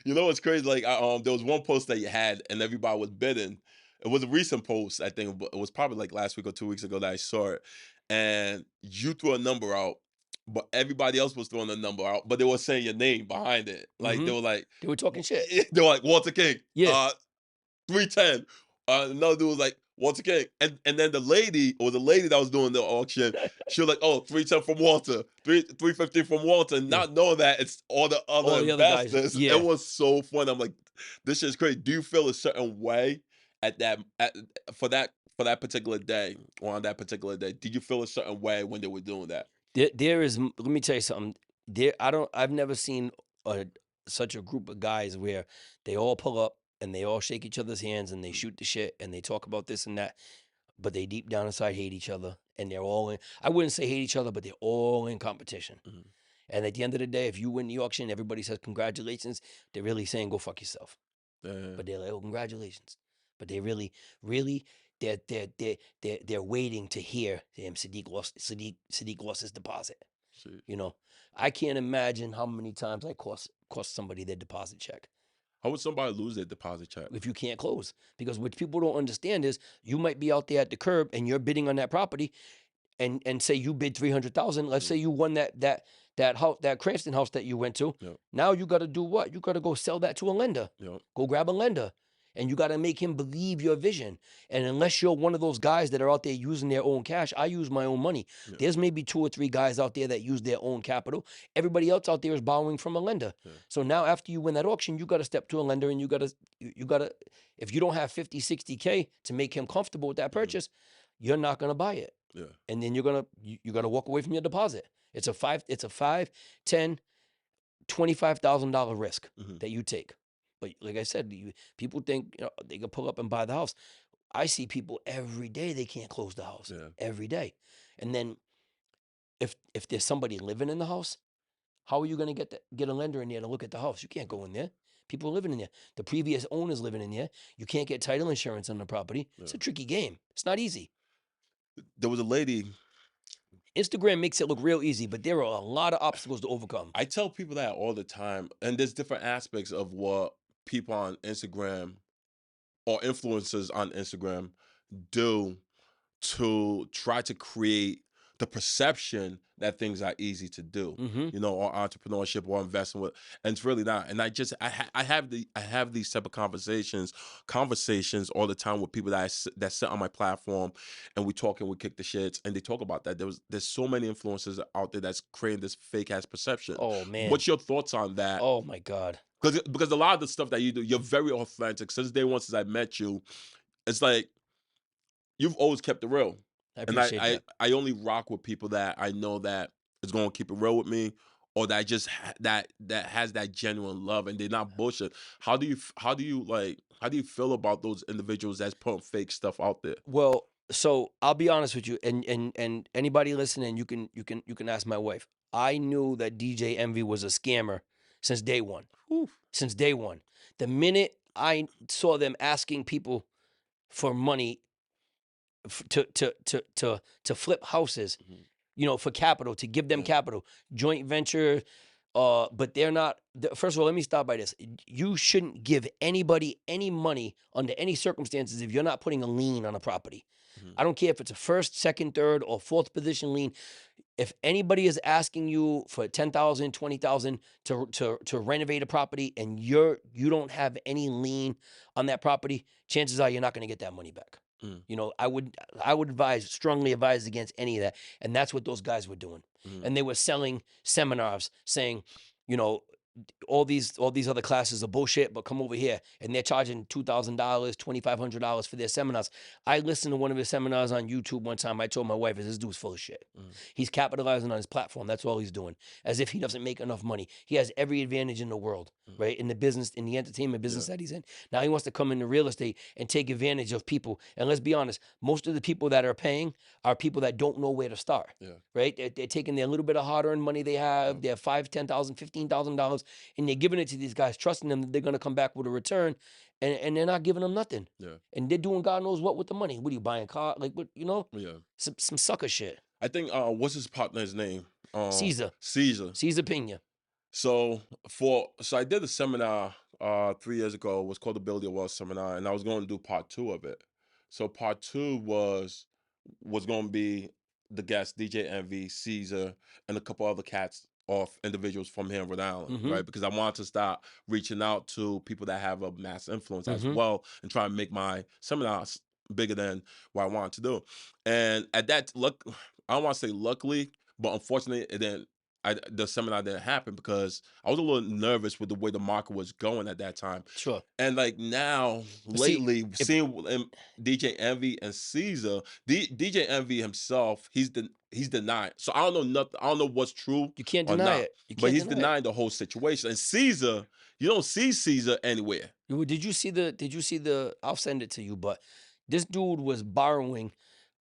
you know what's crazy? Like, there was one post that you had, and everybody was bidding. It was a recent post, I think, but it was probably like last week or 2 weeks ago that I saw it. And you threw a number out, but everybody else was throwing a number out, but they were saying your name behind it. Like they Mhm. were like, They were talking shit. they were like Walter King. Yeah. 310. Another dude was like, Walter King. And then the lady, or the lady that was doing the auction, she was like, oh, 310 from Walter, 350 from Walter, Yeah. not knowing that it's all the All other the other guys. investors. Yeah. It was so fun. I'm like, this shit's crazy. Do you feel a certain way at that for that particular day, or on that particular day? Did you feel a certain way when they were doing that? There is let me tell you something. I've never seen such a group of guys where they all pull up and they all shake each other's hands and they shoot the shit and they talk about this and that, but they deep down inside hate each other and they're all in, I wouldn't say hate each other, but they're all in competition. Mhm. And at the end of the day, if you win the auction, everybody says congratulations. They're really saying go fuck yourself. Yeah. But they're like, oh, congratulations. But they really, they're waiting to hear, damn, Sadiq lost his deposit. Shit. You know, I can't imagine how many times I cost somebody their deposit check How would somebody lose their deposit check? if you can't close. Because what people don't understand is you might be out there at the curb and you're bidding on that property, and say you bid 300,000. Let's say you won that house, that Cranston house that you went to. Yep. Now you got to do what? You got to go sell that to a lender. Yep. Go grab a lender, and you got to make him believe your vision. And unless you're one of those guys that are out there using their own cash, I use my own money. Yeah. There's maybe 2 or 3 guys out there that use their own capital. Everybody else out there is borrowing from a lender. Yeah. So now after you win that auction, you got to step to a lender, and you got to, if you don't have 50, 60K to make him comfortable with that purchase, you're not going to buy it. Yeah. And then you're gonna walk away from your deposit. It's a 5, 10, $25,000 risk Mhm. that you take. But like I said, people think they can pull up and buy the house. I see people every day they can't close the house Yeah. every day. And then if there's somebody living in the house, how are you gonna get a lender in there to look at the house? You can't go in there. People are living in there. The previous owner's living in there. You can't get title insurance on the property. It's a Yeah. tricky game. It's not easy. There was a lady. Instagram makes it look real easy, but there are a lot of obstacles to overcome. I tell people that all the time, and there's different aspects of what people on Instagram or influencers on Instagram do to try to create the perception that things are easy to do, Mm-hmm. or entrepreneurship or investing with, and it's really not. And I have these type of conversations all the time with people that sit on my platform, and we talk and we kick the shits, and they talk about that. There's so many influencers out there that's creating this fake ass perception. Oh man. What's your thoughts on that? Oh my God. Because a lot of the stuff that you do, you're very authentic. Since day one, since I met you, it's like you've always kept it real, I and I appreciate I, that. I only rock with people that I know that is going to keep it real with me, or that just that has that genuine love, and they're not bullshit. How do you feel about those individuals that's putting fake stuff out there? Well, so I'll be honest with you, and anybody listening, you can ask my wife. I knew that DJ Envy was a scammer since day one. Whew. Since day one, the minute I saw them asking people for money to flip houses, Mhm. for capital, to give them Yeah. capital, joint venture. But they're not. First of all, let me start by this. You shouldn't give anybody any money under any circumstances if you're not putting a lien on a property. Mhm. I don't care if it's a first, second, third, or fourth position lien. If anybody is asking you for 10,000, 20,000 to renovate a property and you don't have any lien on that property, chances are you're not going to get that money back. Mm. I would strongly advise against any of that. And that's what those guys were doing. Mhm. And they were selling seminars saying, you know, all these other classes are bullshit, but come over here, and they're charging $2,000, $2,500 for their seminars. I listened to one of his seminars on YouTube one time. I told my wife, "This dude's full of shit. Mhm. He's capitalizing on his platform. That's all he's doing, as if he doesn't make enough money. He has every advantage in the world, Mhm. right? In the business, in the entertainment business Yeah. that he's in. Now he wants to come into real estate and take advantage of people. And let's be honest, most of the people that are paying are people that don't know where to start." Yeah. Right? They're taking their little bit of hard-earned money they have, Yeah. their $5,000, $10,000, $15,000, and they're giving it to these guys, trusting them that they're going to come back with a return, and they're not giving them nothing. Yeah. And they're doing God knows what with the money. What are you buying a car? Like what? Yeah. Some sucker shit. I think what's his partner's name? Caesar, Caesar. Caesar Pina. So I did a seminar 3 years ago. It was called the Build Your Wealth seminar, and I was going to do part two of it. So part two was going to be the guests DJ Envy, Caesar, and a couple other cats off individuals from here in Rhode Island, Mm-hmm. right? Because I wanted to start reaching out to people that have a mass influence as Mm-hmm. well, and try and make my seminars bigger than what I wanted to do. And at that look, I don't want to say luckily, but unfortunately, it didn't. The seminar didn't happen because I was a little nervous with the way the market was going at that time. Sure. And like now, But see, lately, if seeing DJ Envy and Caesar, DJ Envy himself, he's denied. So I don't know nothing. I don't know what's true you can't or deny not. it, you But can't he's deny it. denying the whole situation. And Caesar, you don't see Caesar anywhere. Did you see the? Did you see the? I'll send it to you. But this dude was borrowing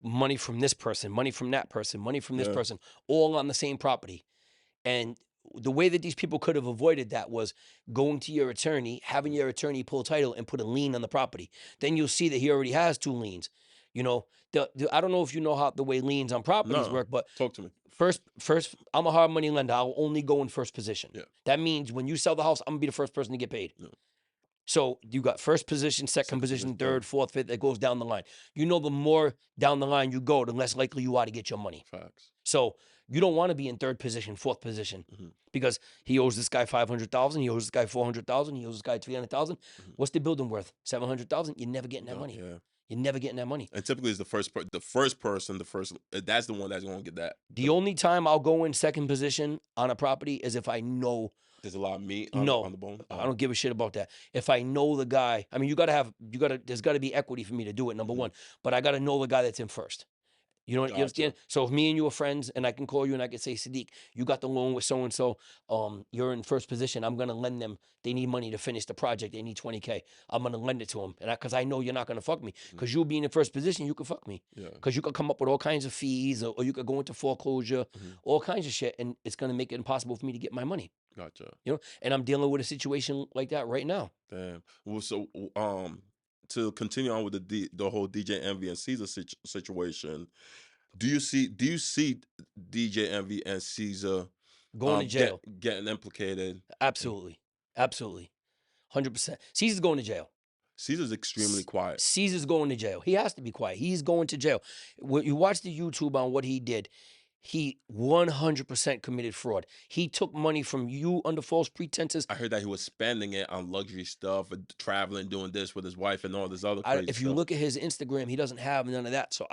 money from this person, money from that person, money from this Yeah. person, all on the same property. And the way that these people could have avoided that was going to your attorney, having your attorney pull title and put a lien on the property. Then you'll see that he already has two liens. I don't know if you know how the way liens on properties No. work, but Talk to me. first, I'm a hard money lender. I'll only go in first position. Yeah. That means when you sell the house, I'm gonna be the first person to get paid. Yeah. So you got first position, second Second position, position, third, fourth, fifth. That goes down the line. The more down the line you go, the less likely you are to get your money. Facts. So you don't want to be in third position, fourth position, Mhm. because he owes this guy 500,000, he owes this guy 400,000, he owes this guy 300,000. Mhm. What's the building worth? 700,000. You're never getting that No, money. yeah. You're never getting that money. And typically, it's the first person. That's the one that's going to get that. The only time I'll go in second position on a property is if I know. There's a lot of meat on No, the bone. I don't give a shit about that. If I know the guy, I mean, there's got to be equity for me to do it. Number Mhm. one, but I got to know the guy that's in first. You understand? Gotcha. So if me and you are friends and I can call you and I can say, Sadiq, you got the loan with so-and-so, you're in first position. I'm going to lend them. They need money to finish the project. They need 20K. I'm going to lend it to them. And because I know you're not going to fuck me. Because you being in first position, you can fuck me. Yeah. Because you could come up with all kinds of fees, or you could go into foreclosure, Mhm. all kinds of shit. And it's going to make it impossible for me to get my money. Gotcha. And I'm dealing with a situation like that right now. Damn. Well, so to continue on with the whole DJ Envy and Caesar situation, do you see DJ Envy and Caesar Going to jail. getting implicated? Absolutely. Absolutely. 100%. Caesar's going to jail. Caesar's extremely quiet. Caesar's going to jail. He has to be quiet. He's going to jail. When you watch the YouTube on what he did, he 100% committed fraud. He took money from you under false pretenses. I heard that he was spending it on luxury stuff and traveling, doing this with his wife and all this other crazy If you stuff. look at his Instagram, he doesn't have none of that. So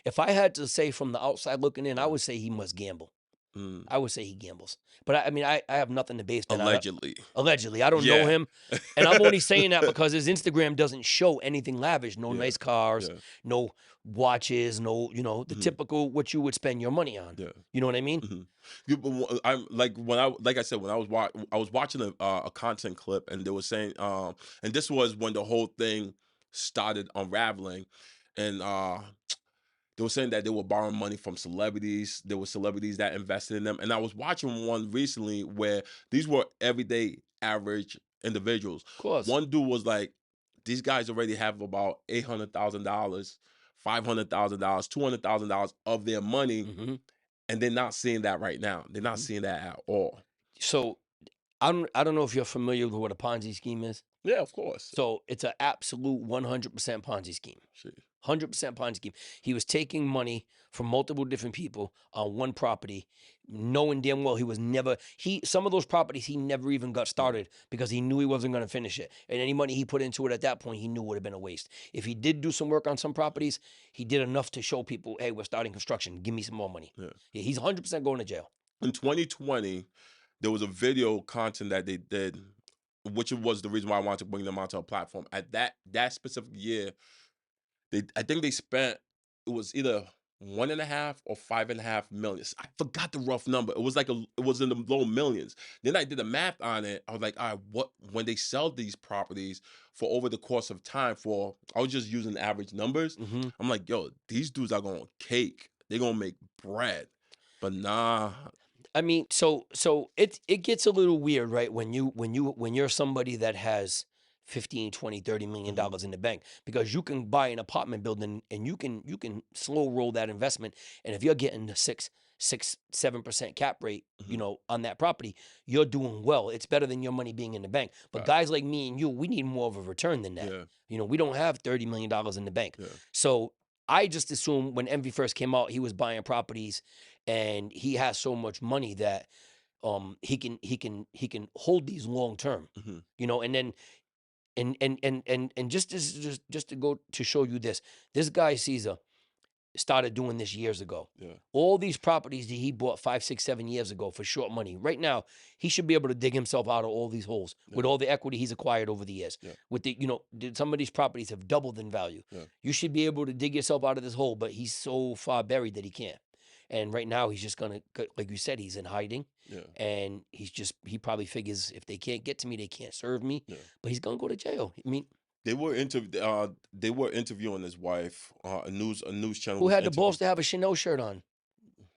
if I had to say from the outside looking in, I would say he must gamble. Mm. I would say he gambles. But I mean, I have nothing to base that on. Allegedly. Allegedly. I don't know Yeah. him. And I'm only saying that because his Instagram doesn't show anything lavish. No Yeah. nice cars, Yeah. no watches, no, the Mhm. typical what you would spend your money on. Yeah. You know what I mean? Mhm. I'm like like I said, when I was watching a content clip, and they were saying, and this was when the whole thing started unraveling, and they were saying that they were borrowing money from celebrities. There were celebrities that invested in them, and I was watching one recently where these were everyday average individuals. Of course. One dude was like, these guys already have about $800,000, $500,000, $200,000 of their money, Hmm. and they're not seeing that right now. They're not Hmm. seeing that at all. So I don't know if you're familiar with what a Ponzi scheme is. Yeah, of course. So it's an absolute 100% Ponzi scheme. Shit. 100% Ponzi scheme. He was taking money from multiple different people on one property, knowing damn well he was never, some of those properties he never even got started because he knew he wasn't going to finish it. And any money he put into it at that point, he knew would have been a waste. If he did do some work on some properties, he did enough to show people, hey, we're starting construction. Give me some more money. Yeah. Yeah, he's 100% going to jail. In 2020, there was a video content that they did, which was the reason why I wanted to bring them onto a platform. At that specific year, I think they spent, it was either 1.5 or 5.5 million. I forgot the rough number. It was like it was in the low millions. Then I did the math on it. I was like, all right, what, when they sell these properties for over the course of time, for, I was just using average numbers. Hmm. I'm like, yo, these dudes are going to cake. They're going to make bread. But nah. I mean, so it gets a little weird, right? When you're somebody that has 15, 20, 30 million Mhm. dollars in the bank, because you can buy an apartment building and you can slow roll that investment. And if you're getting the 7% cap rate, Mhm. on that property, you're doing well. It's better than your money being in the bank. But Facts. guys like me and you, we need more of a return than that. Yeah. We don't have $30 million in the bank. Yeah. So I just assumed when Envy first came out, he was buying properties and he has so much money that he can hold these long term. Mhm. And then and just to go to show you this guy Cesar started doing this years ago. Yeah. All these properties that he bought 5, 6, 7 years ago for short money. Right now, he should be able to dig himself out of all these holes with Yeah. all the equity he's acquired over the years. Yeah. With some of these properties have doubled in value. Yeah. You should be able to dig yourself out of this hole, but he's so far buried that he can't. And right now, he's just gonna, like you said, he's in hiding, Yeah. and he probably figures if they can't get to me, they can't serve me. Yeah. But he's gonna go to jail. I mean, They were interviewing his wife. A news channel who was had the balls interviewing. to have a Chanel shirt on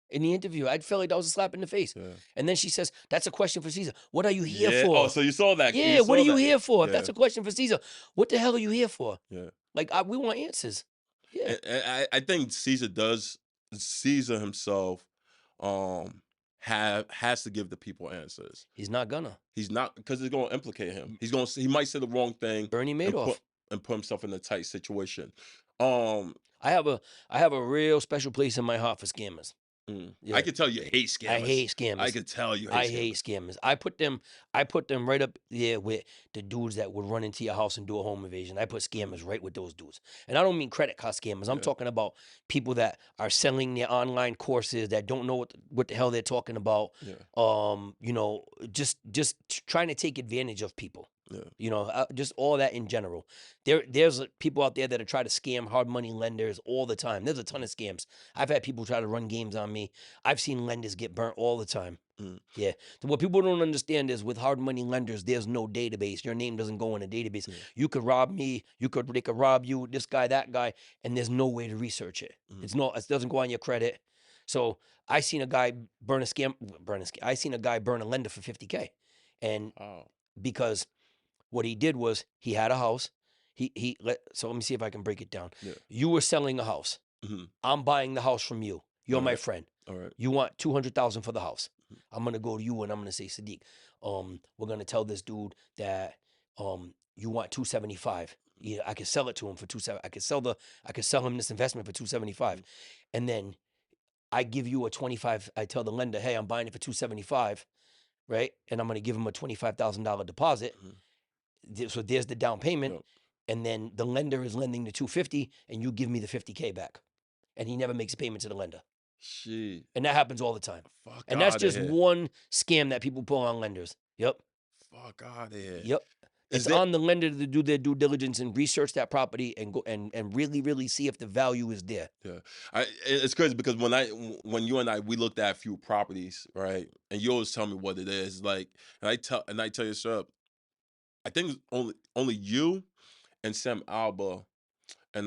in the interview? I felt like that was a slap in the face. Yeah. And then she says, "That's a question for Caesar. What are you here Yeah. Oh, for? so you saw that? Yeah, You what are saw you that? here for? If Yeah. that's a question for Caesar, what the hell are you here for? Yeah. Like, we want answers." Yeah, And I think Caesar himself, um, has to give the people answers. he's not gonna. He's not, because it's going to implicate him. He might say the wrong thing Bernie and Madoff. put himself in a tight situation. Um, I have a real special place in my heart for scammers. Yeah. I could tell you hate scammers. I hate scammers. I could tell you hate I scammers. hate scammers. I put them right up there with the dudes that would run into your house and do a home invasion. I put scammers right with those dudes. And I don't mean credit card scammers. I'm Yeah. talking about people that are selling their online courses that don't know what the hell they're talking about. Yeah. Just trying to take advantage of people. Yeah. Just all that in general. There's people out there that are trying to scam hard money lenders all the time. There's a ton of scams. I've had people try to run games on me. I've seen lenders get burnt all the time. Yeah. So what people don't understand is with hard money lenders, there's no database. Your name doesn't go in a database. Yeah. You could rob me. They could rob you, this guy, that guy, and there's no way to research it. It doesn't go on your credit. So I seen a guy burn a scam. I seen a guy burn a lender for $50K, and Oh. because what he did was he had a house. So let me see if I can break it down. Yeah. You were selling a house. Mhm. I'm buying the house from you. You're my Alright. friend. All right. You want 200,000 for the house. I'm gonna go to you and I'm gonna say, Sadiq, we're gonna tell this dude that you want 275. Yeah, I can sell it to him for 27. I could sell him this investment for 275. And then I give you a 25. I tell the lender, hey, I'm buying it for 275, right? And I'm gonna give him a $25,000 deposit. So there's the down payment. Yep. And then the lender is lending the 250 and you give me the 50K back. And he never makes a payment to the lender. Shit. And that happens all the time. Fuck And that's out of just here. one scam that people pull on lenders. Yep. Fuck out of here. Yep. Is It's it? on the lender to do their due diligence and research that property and go and really, really see if the value is there. Yeah, it's crazy because when you and I we looked at a few properties, right, and you always tell me what it is, like, and I tell you straight up, I think it's only you and Sam Alba and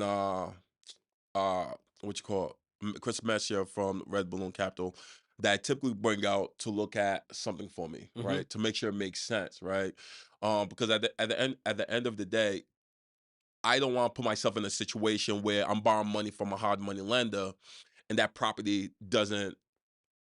what you call Chris Messier from Red Balloon Capital that I typically bring out to look at something for me, Mhm. right, to make sure it makes sense, right, because at the end of the day, I don't want to put myself in a situation where I'm borrowing money from a hard money lender and that property doesn't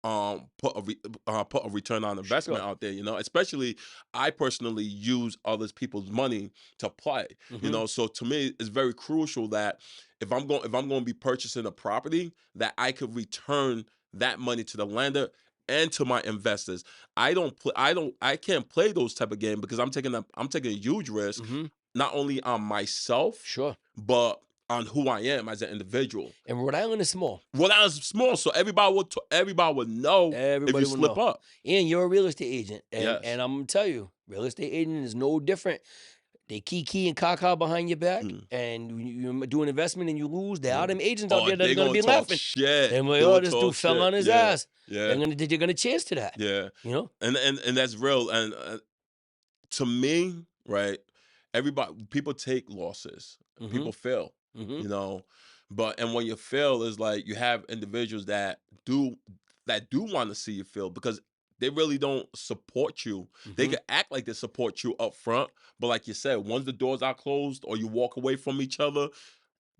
put a return on investment Sure. out there, you know. Especially I personally use others people's money to play, you Mhm. know. So to me it's very crucial that if I'm going to be purchasing a property, that I could return that money to the lender and to my investors. I can't play those type of game because I'm taking a huge risk, Mhm. not only on myself Sure. but on who I am as an individual. And Rhode Island is small. Well, that was small, so everybody would know if Everybody you will slip know. up. And you're a real estate agent. And Yes. I'm gonna tell you, real estate agent is no different. They key and caca behind your back, Mm, and when you do an investment and you lose, there are yeah. them agents out Oh, there that are they gonna gonna be talk laughing. shit. They're like, They oh, will this talk dude fell shit. on his Yeah, ass. yeah, They're gonna cheers to that. yeah. You know? And that's real. And to me, right? Everybody, people take losses. Mm-hmm. People fail. Mm-hmm. You know, but and when you fail, is like you have individuals that do want to see you fail because they really don't support you. They Mm-hmm. can act like they support you up front, but like you said, once the doors are closed or you walk away from each other,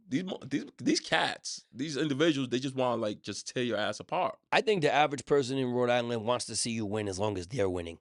these cats, these individuals, they just want to like just tear your ass apart. I think the average person in Rhode Island wants to see you win as long as they're winning.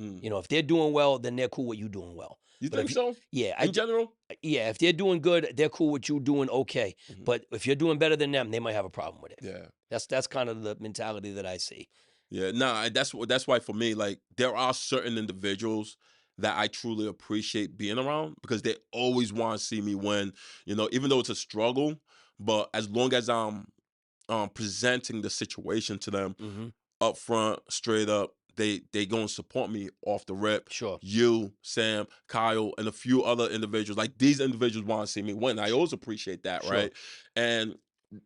Mm. You know, if they're doing well, then they're cool with you doing well. You But think if you, so? yeah, In general? yeah, if they're doing good, they're cool with you doing okay. Mhm. But if you're doing better than them, they might have a problem with it. Yeah. That's kind of the mentality that I see. Yeah, nah, that's why for me, like there are certain individuals that I truly appreciate being around because they always want to see me win. You know, even though it's a struggle, but as long as I'm presenting the situation to them Mm-hmm. up front, straight up, they gonna support me off the rip. Sure. You, Sam, Kyle, and a few other individuals. Like these individuals want to see me win. I always appreciate that, Sure. right? And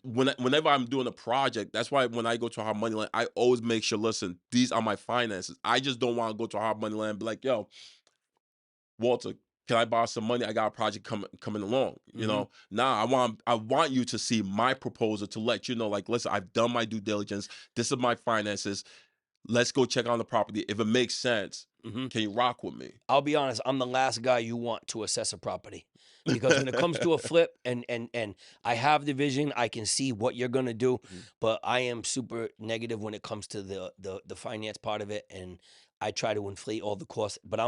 whenever I'm doing a project, that's why when I go to a hard money land, I always make sure, listen, these are my finances. I just don't want to go to a hard money land and be like, yo, Walter, can I borrow some money? I got a project coming along. You Mm-hmm. know, nah, I want you to see my proposal to let you know, like, listen, I've done my due diligence. This is my finances. Let's go check on the property. If it makes sense, Mm-hmm. can you rock with me? I'll be honest, I'm the last guy you want to assess a property. Because when it comes to a flip and I have the vision, I can see what you're gonna do, Mhm. but I am super negative when it comes to the finance part of it, and I try to inflate all the costs. But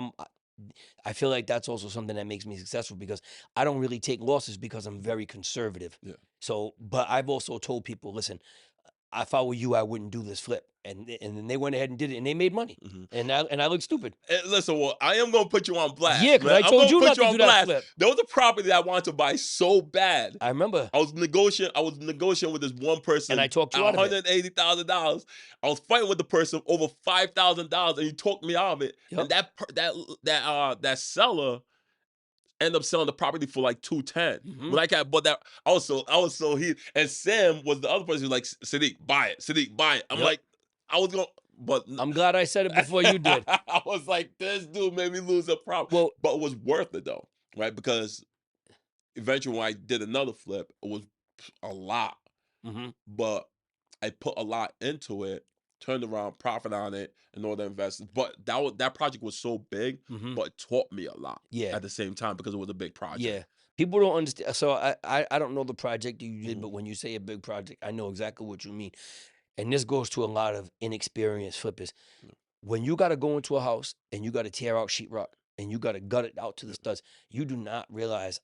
I feel like that's also something that makes me successful because I don't really take losses because I'm very conservative. Yeah. So, but I've also told people, listen, if I were you, I wouldn't do this flip, and then they went ahead and did it, and they made money, Mhm. and I look stupid. Listen, well, I am gonna put you on Yeah, blast, because man. I I'm told gonna you put not you to on do that blast. flip. There was a property that I wanted to buy so bad. I remember, I was negotiating with this one and I person talked at you out of it. $180,000. I was fighting with the person over $5,000, and he talked me out of it. Yep. And that seller ended up selling the property for like 210. Hmm. When I got but that I was so heated. And Sam was the other person who was like, Sadiq, buy it. Sadiq, buy it. I'm Yep. like, I was going, but I'm glad I said it before you did. I was like, this dude made me lose a problem. Well, But it was worth it though, right? Because eventually when I did another flip, it was a lot. hmm But I put a lot into it, turned around, profit on it, and all the investors. But that project was so big, hmm but it taught me a lot yeah, at the same time because it was a big project. yeah. People don't understand. So I don't know the project you did, Mhm. but when you say a big project, I know exactly what you mean. And this goes to a lot of inexperienced flippers. Yeah. When you got to go into a house and you got to tear out sheetrock and you got to gut it out to the Yeah. studs, you do not realize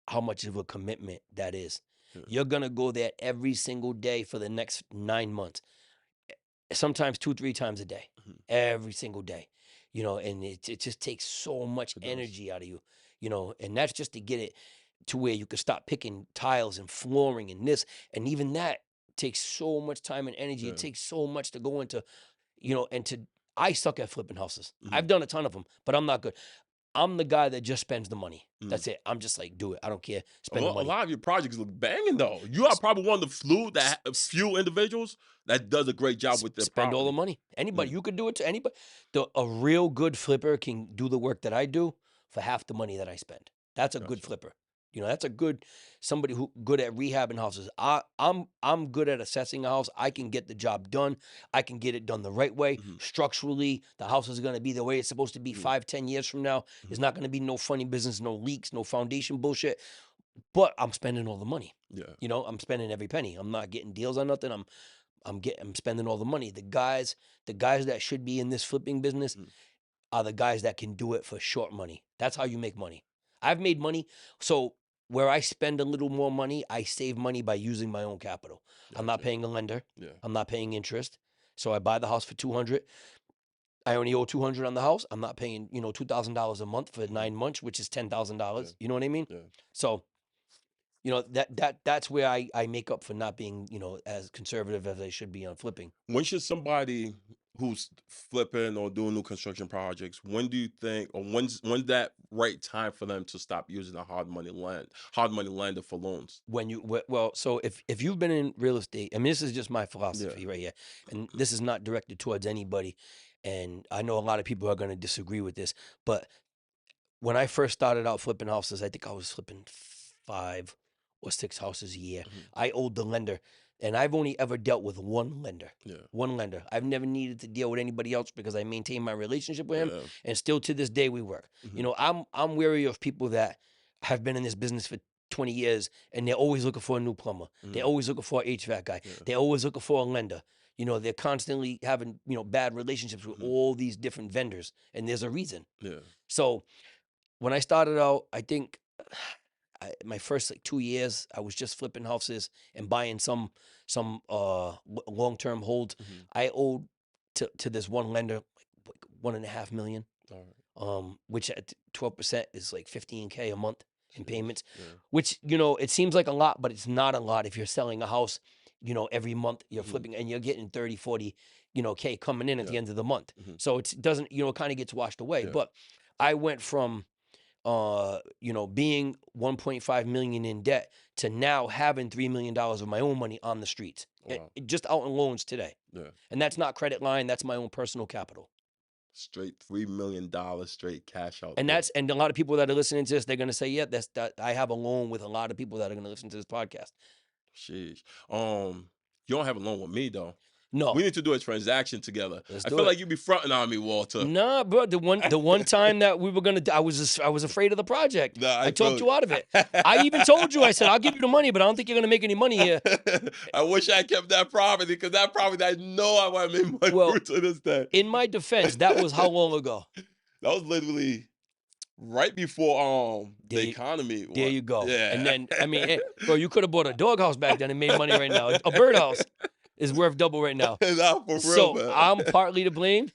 how much of a commitment that is. Yeah. You're gonna go there every single day for the next 9 months, sometimes 2, 3 times a day, Mhm. every single day. You know, and it just takes so much It does. energy out of you. You know, and that's just to get it to where you could stop picking tiles and flooring and this, and even that. takes so much time and energy. Yeah. It takes so much to go into, I suck at flipping houses. Mhm. I've done a ton of them, but I'm not good. I'm the guy that just spends the money. Mm. That's it. I'm just like, do it. I don't care. A Spend the lot, a money. lot of your projects look banging though. You are probably one of the few individuals that does a great job with their Spend all the property. money. Anybody, Mm. you could do it to anybody. A real good flipper can do the work that I do for half the money that I spend. That's a good Gotcha. flipper. That's a good somebody who good at rehabbing houses. I'm good at assessing a house. I can get the job done. I can get it done the right way. Mhm. Structurally, the house is going to be the way it's supposed to be Mhm. 5-10 years from now. Mhm. It's not going to be no funny business, no leaks, no foundation bullshit. But I'm spending all the money. Yeah. I'm spending every penny. I'm not getting deals on nothing. I'm spending all the money. The guys that should be in this flipping business Mm. are the guys that can do it for short money. That's how you make money. I've made money. So where I spend a little more money, I save money by using my own capital. I'm not Gotcha. paying a lender. Yeah. I'm not paying interest. So I buy the house for $200. I only owe $200 on the house. I'm not paying, $2,000 a month for 9 months, which is $10,000. Yeah. You know what I mean? Yeah. So that's where I make up for not being, as conservative as I should be on flipping. When should somebody who's flipping or doing new construction projects, when do you think, or when's that right time for them to stop using a hard money lender for loans? So if you've been in real estate, I mean, this is just my Yeah. philosophy right here, and this is not directed towards anybody, and I know a lot of people are going to disagree with this, but when I first started out flipping houses, I think I was flipping 5 or 6 houses a year. Mhm. I owed the lender, and I've only ever dealt with one lender. Yeah. One lender. I've never needed to deal with anybody else because I maintain my relationship with him, Yeah. and still to this day we work. Mhm. I'm wary of people that have been in this business for 20 years and they're always looking for a new plumber. They're Mhm. always looking for an HVAC guy. Yeah. They're always looking for a lender. They're constantly having, bad relationships with Mhm. all these different vendors, and there's a reason. Yeah. So when I started out, I think my first 2 years, I was just flipping houses and buying some long term holds. Mhm. I owed to this one lender like $1.5 million, All right. which at 12% is like $15K a month in Jeez. payments. Yeah. Which it seems like a lot, but it's not a lot if you're selling a house. Every month you're Mhm. flipping and you're getting 30, 40, K coming in at the Yeah. end of the month. Mhm. So it doesn't, it kind of gets washed away. Yeah. But I went from being 1.5 million in debt to now having $3 million of my own money on the streets, Wow. just out in loans today. Yeah. And that's not credit line. That's my own personal capital. Straight $3 million straight cash out And there. and a lot of people that are listening to this, they're going to say, yeah, that I have a loan with a lot of people that are going to listen to this podcast. Sheesh. You don't have a loan with me though. No. We need to do a transaction together. Let's I do feel it. like you be fronting on me, Walter. Nah, bro. The one time that we were gonna, I was afraid of the project. Nah, I talked feel you out of it. I even told you, I said, I'll give you the money, but I don't think you're gonna make any money here. I wish I kept that property because that property I know I want to make money Well, to this day. In my defense, that was how long ago? That was literally right before the economy. There you go. Yeah. And then bro, you could have bought a doghouse back then and made money right now. A birdhouse is worth double right now. Nah, for real, So man. I'm partly to blame.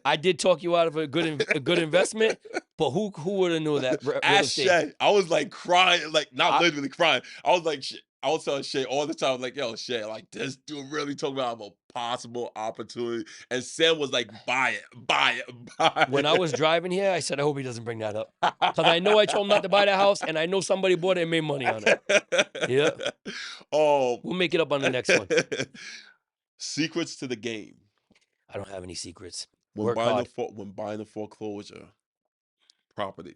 I did talk you out of a good investment, but who would have knew that? Real estate. Shay, I was like crying, like not literally crying. I was like, I was telling Shay all the time, like, yo, Shay, like this dude really talking about a possible opportunity. And Sam was like, buy it. When I was driving here, I said, I hope he doesn't bring that up. Because I know I told him not to buy that house, and I know somebody bought it and made money on it. Yeah. We'll make it up on the next one. Secrets to the game. I don't have any secrets. When buying a foreclosure property,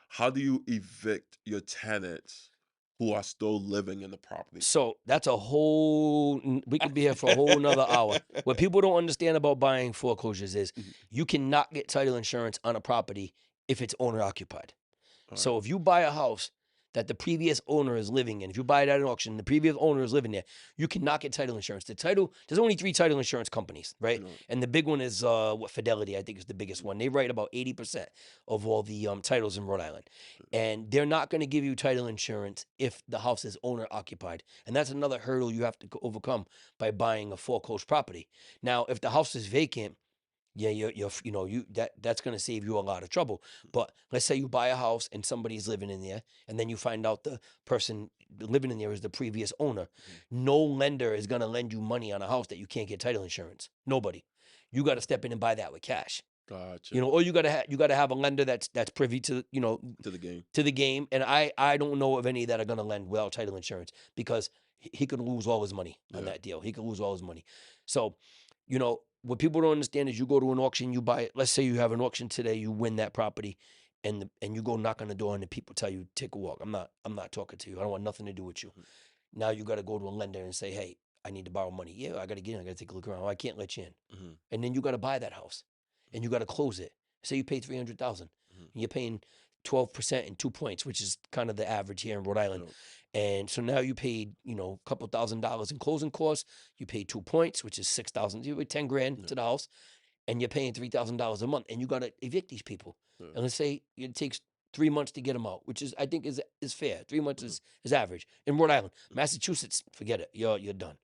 how do you evict your tenants who are still living in the property? So that's we could be here for a whole nother hour. What people don't understand about buying foreclosures is you cannot get title insurance on a property if it's owner occupied. So if you buy a house that the previous owner is living in, if you buy it at an auction, the previous owner is living there, you cannot get title insurance. There's only 3 title insurance companies, right? And the big one is Fidelity, I think is the biggest one. They write about 80% of all the titles in Rhode Island. And they're not going to give you title insurance if the house is owner occupied. And that's another hurdle you have to overcome by buying a foreclosed property. Now, if the house is vacant, Yeah, that's going to save you a lot of trouble. But let's say you buy a house and somebody's living in there, and then you find out the person living in there is the previous owner. No lender is going to lend you money on a house that you can't get title insurance. Nobody. You got to step in and buy that with cash. Gotcha. Or you got to have a lender that's privy to To the game. to the game. And I don't know of any that are going to lend without title insurance, because he could lose all his money on Yeah. that deal. He could lose all his money. So, what people don't understand is you go to an auction, you buy it. Let's say you have an auction today, you win that property, and you go knock on the door and the people tell you, take a walk. I'm not talking to you. I don't want nothing to do with you. Now you got to go to a lender and say, hey, I need to borrow money. Yeah, I got to get in. I got to take a look around. Oh, I can't let you in. And then you got to buy that house, and you got to close it. Say you pay $300,000, and you're paying 12% and 2 points, which is kind of the average here in Rhode Island. Yep. And so now you paid, a couple $1,000s in closing costs. You paid 2 points, which is 6,000. You pay 10 grand to the house, and you're paying $3,000 a month, and you got to evict these people. Yeah. And let's say it takes 3 months to get them out, which I think is fair. 3 months is average in Rhode Island. Massachusetts, forget it. You're done.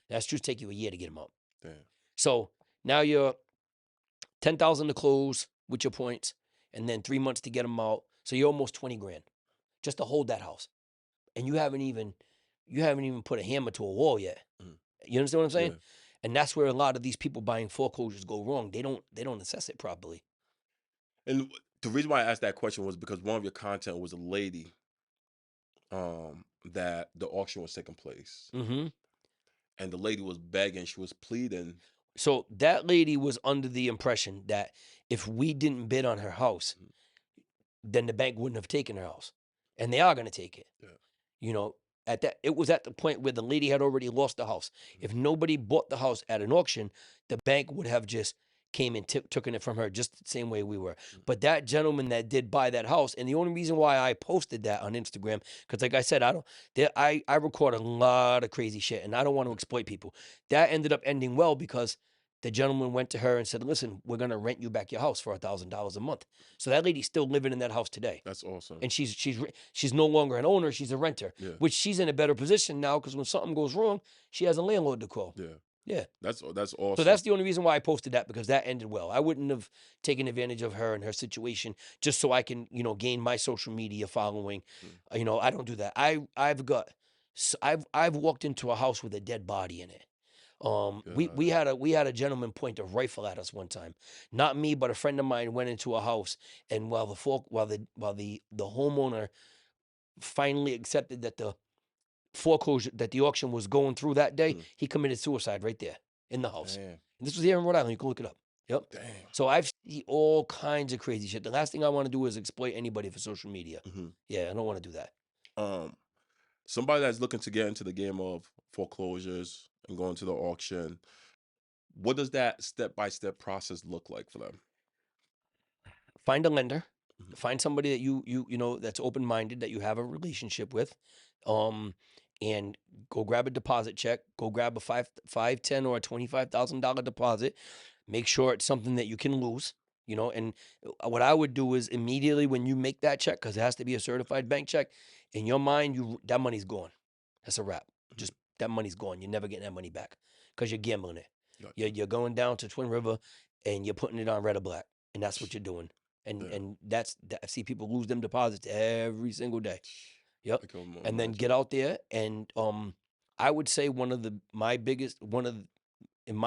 Massachusetts take you a year to get them out. Damn. So now you're 10,000 to close with your points, and then 3 months to get them out. So you're almost 20 grand just to hold that house, and you haven't even put a hammer to a wall yet. You understand what I'm saying? Yeah. And that's where a lot of these people buying foreclosures go wrong. They don't assess it properly. And the reason why I asked that question was because one of your content was a lady that the auction was taking place. Mm-hmm. And the lady was begging, she was pleading. So that lady was under the impression that if we didn't bid on her house, then the bank wouldn't have taken her house. And they are going to take it. Yeah. It was at the point where the lady had already lost the house. If nobody bought the house at an auction, the bank would have just came and took it from her just the same way we were. But that gentleman that did buy that house, and the only reason why I posted that on Instagram, because like I said, I record a lot of crazy shit, and I don't want to exploit people. That ended up ending well because the gentleman went to her and said, listen, we're going to rent you back your house for $1,000 a month. So that lady's still living in that house today. That's awesome. And she's no longer an owner, she's a renter, which she's in a better position now, because when something goes wrong, she has a landlord to call. Yeah. That's awesome. So that's the only reason why I posted that, because that ended well. I wouldn't have taken advantage of her and her situation just so I can, gain my social media following. I don't do that. I've walked into a house with a dead body in it. We had a gentleman point a rifle at us one time. Not me, but a friend of mine went into a house, and while the homeowner finally accepted that the foreclosure, that the auction was going through that day, he committed suicide right there in the house. Damn. And this was here in Rhode Island. You can look it up. Yep. Damn. So I've seen all kinds of crazy shit. The last thing I want to do is exploit anybody for social media. Yeah, I don't want to do that. Somebody that's looking to get into the game of foreclosures and going to the auction, what does that step-by-step process look like for them? Find a lender. Find somebody that you that's open-minded, that you have a relationship with, and go grab a deposit check. Go grab a $5, $10, or a $25,000 deposit. Make sure it's something that you can lose. And what I would do is immediately when you make that check, because it has to be a certified bank check, in your mind, that money's gone. That's a wrap. Just that money's gone. You're never getting that money back because you're gambling it. Gotcha. You're going down to Twin River and you're putting it on red or black, and that's what you're doing. And I see people lose them deposits every single day. Yep. And then get out there, and I would say in my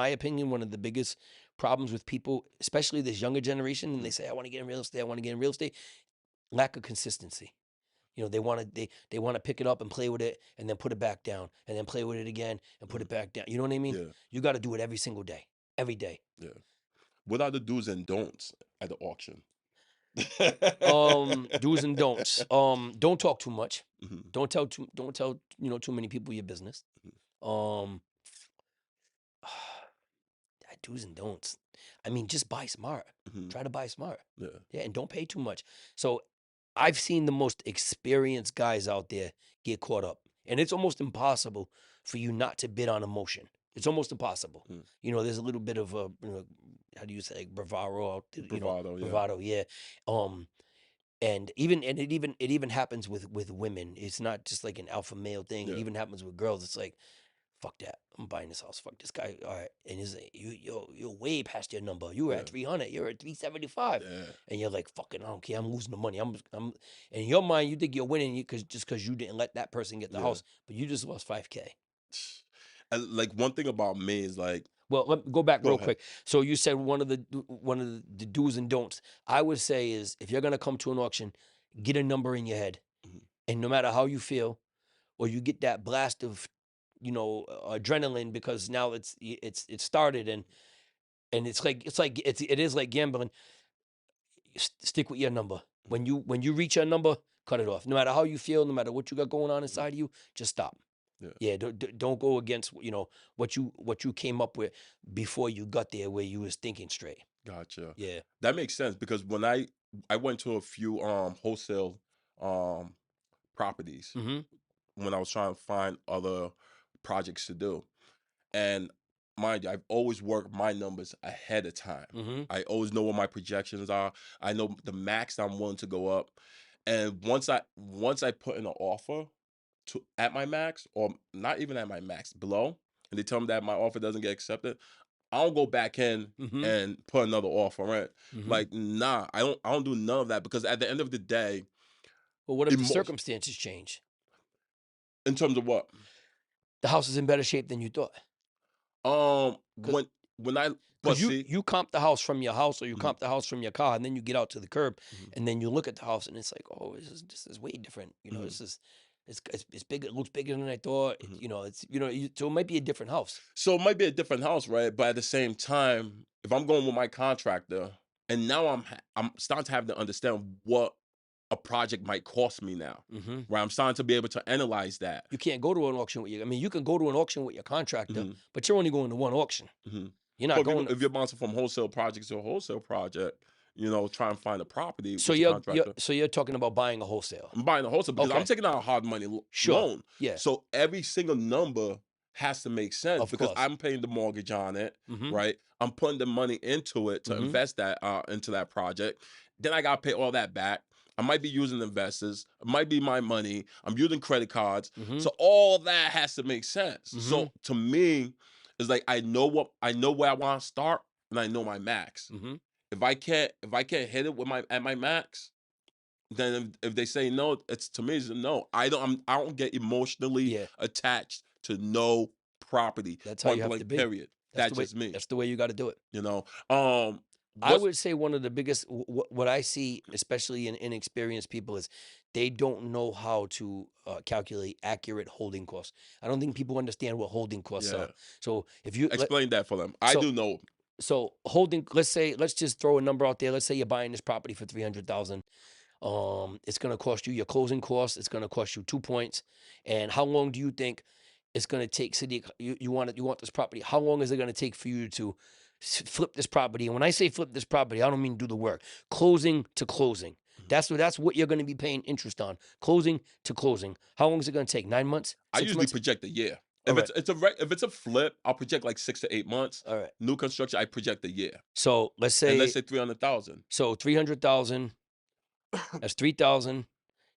opinion, one of the biggest problems with people, especially this younger generation, and they say, I want to get in real estate, lack of consistency. They want to pick it up and play with it and then put it back down and then play with it again and put it back down. You know what I mean? Yeah. You got to do it every single day, every day. Yeah. What are the do's and don'ts at the auction? Do's and don'ts. Don't talk too much. Don't tell too many people your business. Do's and don'ts. I mean, just buy smart. Try to buy smart. Yeah, and don't pay too much. So I've seen the most experienced guys out there get caught up, and it's almost impossible for you not to bid on emotion. It's almost impossible. There's a little bit of a, how do you say, bravado? Bravado, yeah. And it even happens with women. It's not just like an alpha male thing. It even happens with girls. It's like, fuck that. I'm buying this house. Fuck this guy. All right. And he's like, you're way past your number. You were Yeah. at 300. You're at 375. Yeah. And you're like, fucking, I don't care. I'm losing the money. And in your mind, you think you're winning just because you didn't let that person get the Yeah. house, but you just lost 5K. Like one thing about me is like, Well, let me go back Go real ahead. quick. So you said one of the do's and don'ts. I would say is if you're gonna come to an auction, get a number in your head, Mhm. and no matter how you feel, or you get that blast of, adrenaline because now it's started and it is like gambling. Stick with your number. When you reach your number, cut it off. No matter how you feel, no matter what you got going on inside of you, just stop. Yeah. Yeah, don't go against what you came up with before you got there where you was thinking straight. Gotcha. Yeah. That makes sense because when I went to a few wholesale um properties Mm-hmm. when I was trying to find other projects to do. And mind you, I've always worked my numbers ahead of time. Mm-hmm. I always know what my projections are. I know the max I'm willing to go up. And once I put in an offer to at my max, or not even at my max, below, and they tell me that my offer doesn't get accepted, I don't go back in Mm-hmm. and put another offer in. Mm-hmm. Like, nah, I don't do none of that because at the end of the day, Well, what if the emo- circumstances change? in terms of what? The house is in better shape than you thought. Cause, When I but 'cause see, you comp the house from your house or you mhm, comp the house from your car, and then you get out to the curb, mhm, and then you look at the house, and it's like, oh, this is way different. mhm, This is it's big. It looks bigger than I thought. mhm. So it might be a different house. So it might be a different house, right? But at the same time, if I'm going with my contractor, and now I'm starting to have to understand what a project might cost me now, Mm-hmm. right? I'm starting to be able to analyze that. You can't go to an auction with I mean, you can go to an auction with your contractor, Hmm. but you're only going to one auction. Hmm. You're not But going. if you're bouncing from wholesale project to a wholesale project, try and find a property So with your contractor. you're talking about buying a wholesale. I'm buying a wholesale because I'm Okay. taking out a hard money Sure. loan. Yeah. So every single number has to make sense Of because course. I'm paying the mortgage on it, Mm-hmm. right? I'm putting the money into it to Mm-hmm. invest that into that project. Then I gotta pay all that back. I might be using investors. It might be my money. I'm using credit cards. Mm-hmm. So all that has to make sense. Mm-hmm. So to me, it's like I know where I want to start, and I know my max. Mm-hmm. If I can't hit it with at my max, then if they say no, it's to me it's a no. I don't get emotionally Yeah. attached to no property. That's how you Point have to blank. be. Period. That's just me. That's the way you got to do it. You know. Um. I What's would say one of the biggest what I see, especially in inexperienced people, is they don't know how to calculate accurate holding costs. I don't think people understand what holding costs Yeah. are. So if you Explain that for them. I so do know. so holding, let's just throw a number out there. Let's say you're buying this property for 300,000. It's going to cost you your closing costs. It's going to cost you 2 points. And how long do you think it's going to take? City, you want this property. How long is it going to take for you to flip this property? And when I say flip this property, I don't mean do the work. Closing to closing. That's what you're going to be paying interest on. Closing to closing. How long is it going to take? 9 months? I 6 usually months? project a year. All If right. it's a flip, I'll project like 6 to 8 months. All right. New construction, I project a year. So let's And let's say say 300,000. 300,000. That's 3,000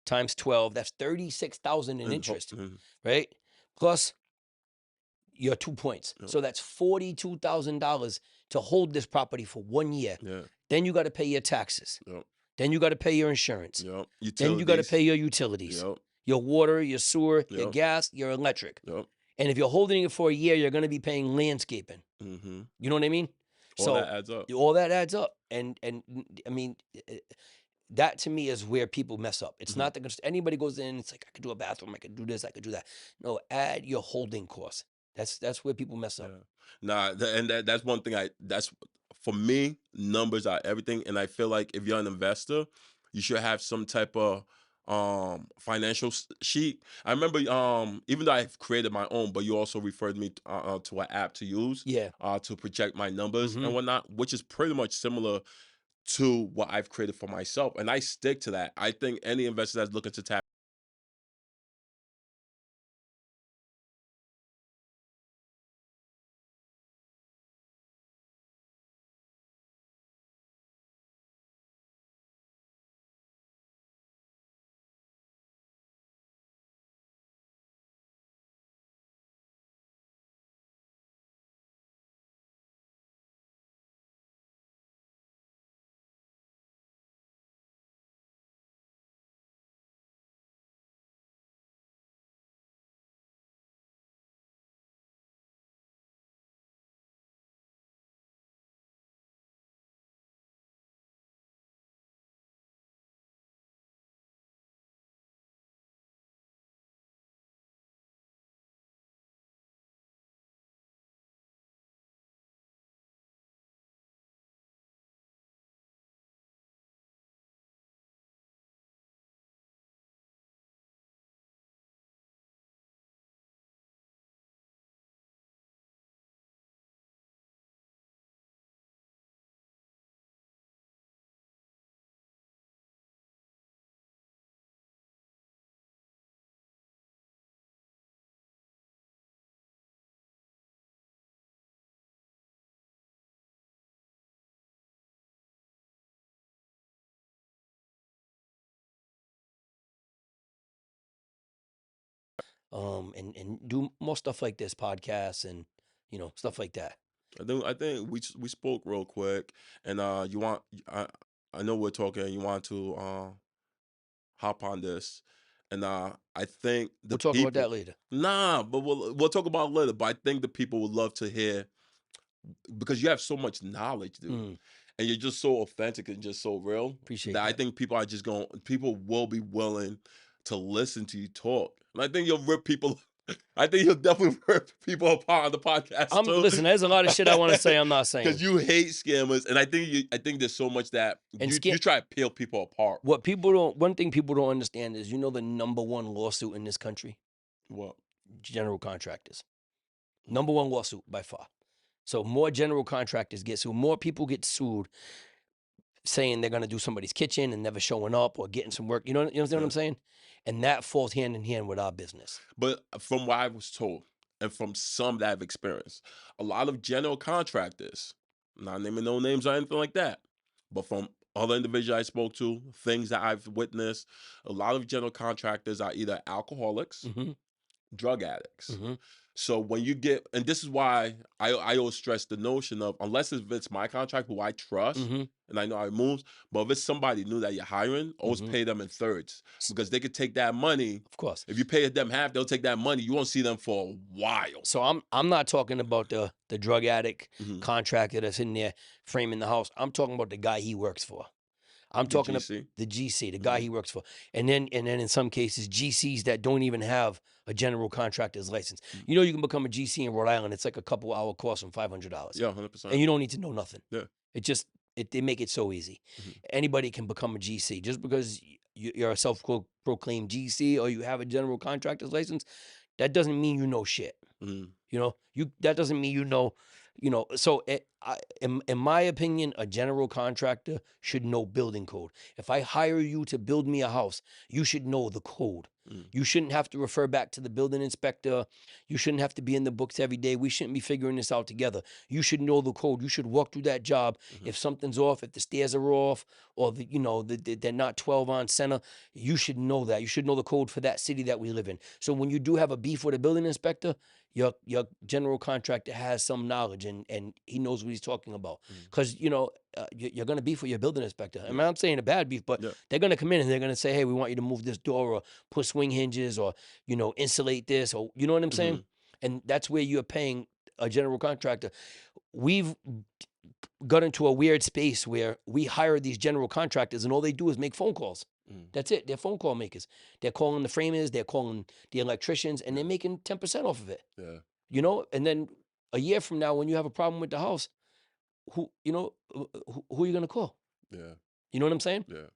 times 12. That's 36,000 in interest, right? Plus your 2 points. Yep. So that's $42,000 to hold this property for 1 year. Yeah. Then you got to pay your taxes. Yep. Then you got to pay your insurance. Yep. Then you got to Utilities. pay your utilities, Yep. your water, your sewer, your Yep. gas, your electric. Yep. And if you're holding it for a year, you're going to be paying landscaping. Mm-hmm. You know what I mean? All that adds up. All that adds up. And I mean, that to me is where people mess up. It's not that anybody goes in, it's like, I could do a bathroom, I could do this, I could do that. No, add your holding costs. That's where people mess up. Yeah. Nah, that's one thing that's for me, numbers are everything. And I feel like if you're an investor, you should have some type of financial sheet. I remember even though I've created my own, but you also referred me to an app to use Yeah. to project my numbers Mhm. and whatnot, which is pretty much similar to what I've created for myself. And I stick to that. I think any investor that's looking to tap and do more stuff like this, podcasts and stuff like that. I think we spoke real quick, and I know we're talking. You want to hop on this, and I think the We'll talk about people. that later. Nah, but we'll talk about it later. But I think the people would love to hear because you have so much knowledge, dude, Mm, and you're just so authentic and just so real appreciate that I that. think people will be willing to listen to you talk, and I think you'll rip people. I think you'll definitely rip people apart on the podcast too. Listen, there's a lot of shit I want to say I'm not Because saying. you hate scammers, and I think there's so much that And you try to peel people apart. one thing people don't understand is, the number one lawsuit in this country, Well, general contractors. Number one lawsuit by far. So more general contractors get sued, more people get sued saying they're going to do somebody's kitchen and never showing up or getting some work. You understand what I'm saying? And that falls hand in hand with our business. but from what I was told, and from some that I've experienced, a lot of general contractors, not naming no names or anything like that, but from other individuals I spoke to, things that I've witnessed, a lot of general contractors are either alcoholics, Mm-hmm. drug addicts. Mm-hmm. So when you get, and this is why I always stress the notion of, unless it's my contract who I trust Mm-hmm. and I know how it moves, but if it's somebody new that you're hiring, always Mm-hmm. pay them in thirds because they could take that money. Of course. If you pay them half, they'll take that money. You won't see them for a while. So I'm not talking about the drug addict Mhm. contractor that's in there framing the house. I'm talking about the guy he works for. I'm The talking GC. the GC, the guy Mhm. he works for, and then in some cases GCs that don't even have a general contractor's license. Mm. You can become a GC in Rhode Island. It's like a couple hour course from $500. Yeah, And 100%. you don't need to know nothing. Yeah. It just they make it so easy. Mhm. Anybody can become a GC just because you're a self-proclaimed GC or you have a general contractor's license. That doesn't mean you know shit. Mhm. That doesn't mean So in my opinion, a general contractor should know building code. If I hire you to build me a house, you should know the code. Mhm. You shouldn't have to refer back to the building inspector. You shouldn't have to be in the books every day. We shouldn't be figuring this out together. You should know the code. You should walk through that job. Mhm. If something's off, if the stairs are off, or they're not 12 on center, you should know that. You should know the code for that city that we live in. So when you do have a beef with a building inspector, your general contractor has some knowledge and he knows what he's talking about. Mhm. Because you're going to beef with your building inspector. I'm Yeah. not saying a bad beef, but Yeah. they're going to come in and they're going to say, hey, we want you to move this door or put swing hinges or insulate this, or you know what I'm saying. Mhm. And that's where you're paying a general contractor. We've got into a weird space where we hire these general contractors and all they do is make phone calls. Mhm. That's it. They're phone call makers. They're calling the framers, they're calling the electricians, and they're making 10% off of it. Yeah. And then a year from now, when you have a problem with the house, who are you going to call? Yeah. You know what I'm saying? Yeah.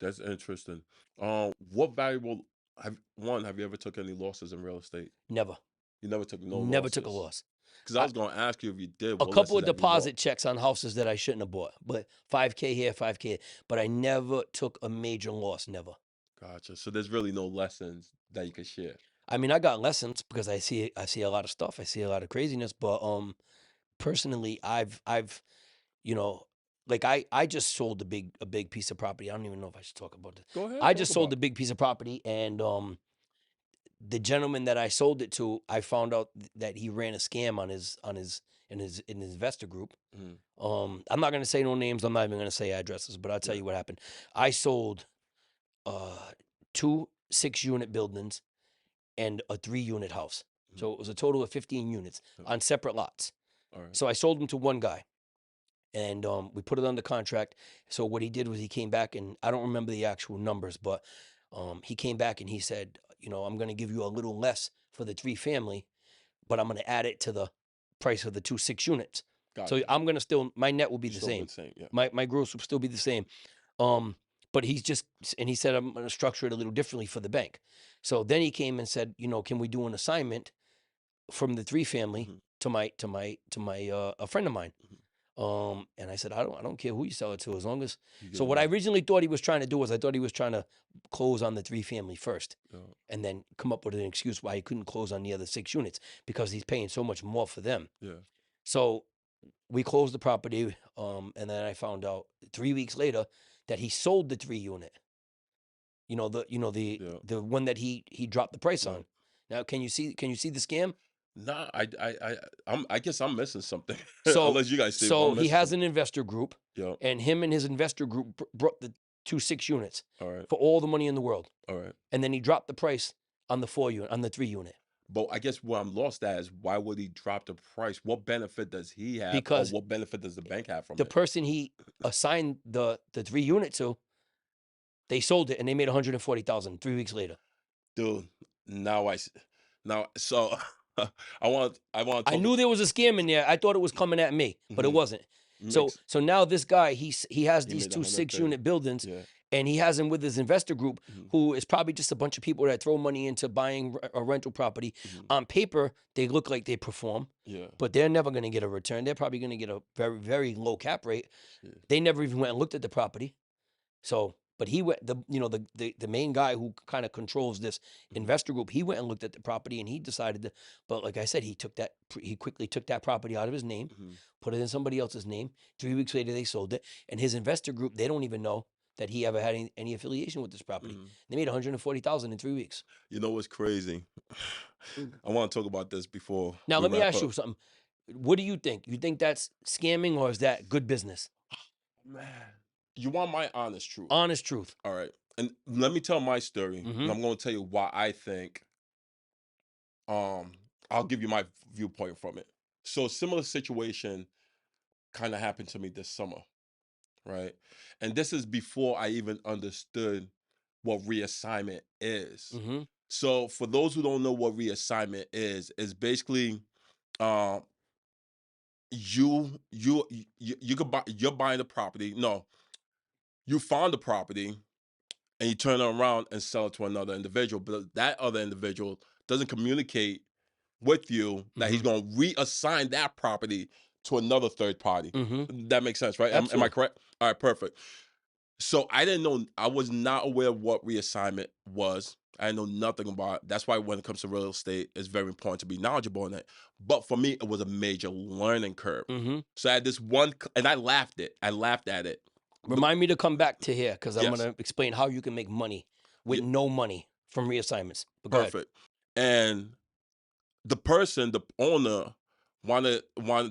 That's interesting. What valuable have you ever took any losses in real estate? Never. You never took no Never took a losses. loss. Because I was going to ask you if you did. A What couple lessons of have you deposit learned? checks on houses that I shouldn't have bought, but $5K here, $5K, but I never took a major loss. Never. Gotcha. So there's really no lessons that you could share. I mean, I got lessons because I see a lot of stuff. I see a lot of craziness, but personally, I've like I just sold a big piece of property. I don't even know if I should talk about this. Go ahead, I talk just sold about a big piece of property, and the gentleman that I sold it to, I found out that he ran a scam on his in his investor group. it. Mhm. I'm not going to say no names. I'm not even going to say addresses, but I'll tell Yeah. you what happened. I sold 2 6-unit buildings and a 3-unit house. Mhm. So it was a total of 15 units Yeah. on separate lots. All right. So I sold them to one guy, and we put it under contract. So what he did was he came back, and I don't remember the actual numbers, but he came back and he said, I'm going to give you a little less for the 3-family, but I'm going to add it to the price of the 2 6 units. So Gotcha. I'm going to still, my net will be the Still same. the same. Yeah. My gross will still be the same. But he said, I'm going to structure it a little differently for the bank. So then he came and said, can we do an assignment from the 3-family Mhm. to my a friend of mine? Mhm. And I said, I don't care who you sell it to, as long as. You So get what I money. originally thought he was trying to do was I thought he was trying to close on the 3-family first, Yeah. and then come up with an excuse why he couldn't close on the other 6 units because he's paying so much more for them. Yeah. So we closed the property, and then I found out 3 weeks later that he sold the 3-unit. Yeah. The one that he dropped the price Yeah. on. Now, can you see the scam? Nah, I guess I'm missing something. So Unless you guys see, but so I'm he missing has something. an investor group, Yeah. and him and his investor group brought the 2 6 units All right. for all the money in the world, All right. and then he dropped the price on the 4 unit, on the 3 unit, But I guess where I'm lost at is why would he drop the price? What benefit does he have, or because what benefit does the bank have from the it? person he assigned the 3 unit to, they sold it and they made 140,000 3 weeks later. Dude, now now so I want to I talk. knew there was a scam in there. I thought it was coming at me, but it Mhm. wasn't. So Makes now this guy, he has he these made 2 130. 6 unit buildings, Yeah. and he has them with his investor group, Mhm. who is probably just a bunch of people that throw money into buying a rental property. Mhm. On paper, they look like they perform, Yeah. but they're never going to get a return. They're probably going to get a very, very low cap rate. Shit. They never even went and looked at the property. So, but he went, the main guy who kind of controls this Mhm. investor group, he went and looked at the property, and he decided to, but like I said, he quickly took that property out of his name, Mhm. put it in somebody else's name. 3 weeks later, they sold it. And his investor group, they don't even know that he ever had any affiliation with this property. Mhm. They made 140,000 in 3 weeks. You know what's crazy? Mm. I want to talk about this before Now, we let me wrap ask up. you something. What do you think? You think that's scamming, or is that good business? Man, you want my honest truth. Honest truth. All right. And let me tell my story, and Mhm. I'm going to tell you why I think I'll give you my viewpoint from it. So similar situation kind of happened to me this summer, right? And this is before I even understood what reassignment is. Mhm. So for those who don't know what reassignment is basically um you could buy, you're buying the property. No, you found the property and you turn it around and sell it to another individual, but that other individual doesn't communicate with you that he's Mhm. going to reassign that property to another third party. Mhm. That makes sense, right? Am I Absolutely. correct? All right, perfect. So I didn't know, I was not aware of what reassignment was. I know nothing about it. That's why when it comes to real estate, it's very important to be knowledgeable in it. But for me, it was a major learning curve. Mhm. So I had this one, and I laughed it. I laughed at it. But Remind me to come back to here, because I'm yes, going to explain how you can make money with yeah, no money from reassignments. But go ahead. perfect. And the person, the owner, wanted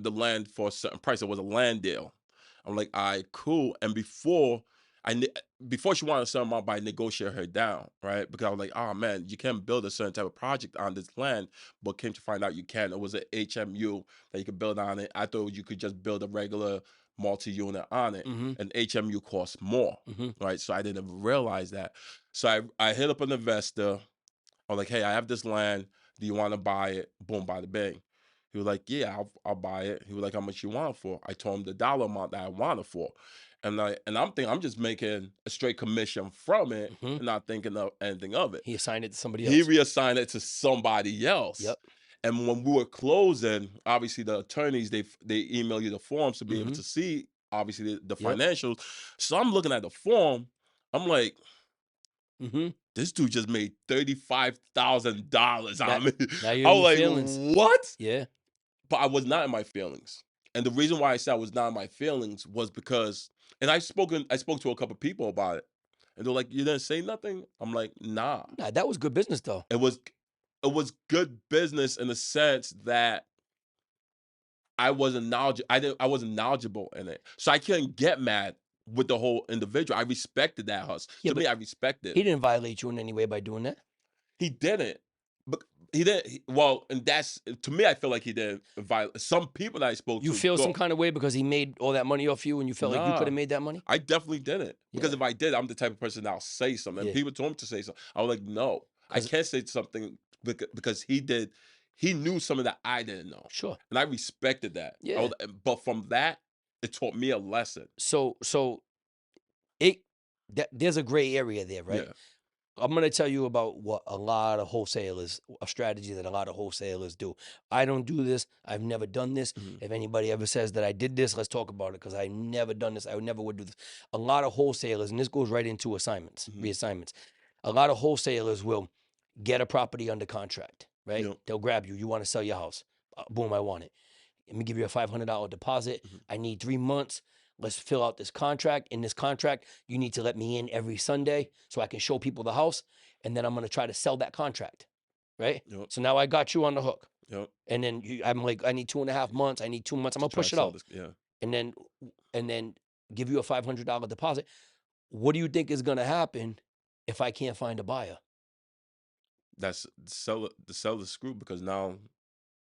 the land for a certain price. It was a land deal. I'm like, all right, cool. And before she wanted to sell my, I negotiate her down, right? Because I was like, oh man, you can't build a certain type of project on this land, but came to find out you can. It was an HMU that you could build on it. I thought you could just build a regular multi-unit on it. Mhm. And HMU costs more, Mhm. right? So I didn't realize that. So I hit up an investor. I was like, hey, I have this land. Do you want to buy it? Boom, bada bang. He was like, yeah, I'll buy it. He was like, how much you want it for? I told him the dollar amount that I want it for. And I'm thinking I'm just making a straight commission from it Mhm. and not thinking of anything of it. He assigned it to somebody He else. reassigned it to somebody else. Yep. And when we were closing, obviously the attorneys, they email you the forms to be able Mhm. to see obviously the Yep. financials. So I'm looking at the form. I'm like, Mhm. this dude just made $35,000 Now, on me. now you're I in was your like, feelings. what? Yeah. But I was not in my feelings. And the reason why I said I was not in my feelings was because, and I spoke to a couple people about it. And they're like, you didn't say nothing? I'm like, nah. Nah, that was good business though. It was good business in the sense that I wasn't knowledgeable in it. So I couldn't get mad with the whole individual. I respected that hustle. Yeah, To me, but I respect it. he didn't violate you in any way by doing that. He didn't. But he didn't. Well, and that's to me. I feel like he did violate. Some people that I spoke You to feel some thought, kind of way because he made all that money off you, and you felt like you could nah, have made that money? I definitely didn't. Because Yeah. if I did, I'm the type of person that'll say something. And Yeah. people told him to say something. I was like, no, I Because can't say something because he did. He knew something that I didn't know, sure. and I respected that. Yeah. But from that, it taught me a lesson. So it there's a gray area there, right? Yeah. I'm going to tell you about what a lot of wholesalers, a strategy that a lot of wholesalers do. I don't do this. I've never done this. Mhm. If anybody ever says that I did this, let's talk about it, because I never done this. I never would do this. A lot of wholesalers, and this goes right into assignments, Mhm. reassignments. A lot of wholesalers will get a property under contract, right? Yep. They'll grab you. You want to sell your house. Boom, I want it. Let me give you a $500 deposit. Mhm. I need 3 months. Let's fill out this contract. In this contract, you need to let me in every Sunday so I can show people the house. And then I'm going to try to sell that contract. right? Yep. So now I got you on the hook. Yep. And then I'm like, I need 2.5 months. I need 2 months. I'm gonna Try to push it sell out. this. Yeah. And then give you a $500 deposit. What do you think is gonna happen if I can't find a buyer? That's the seller's screwed because now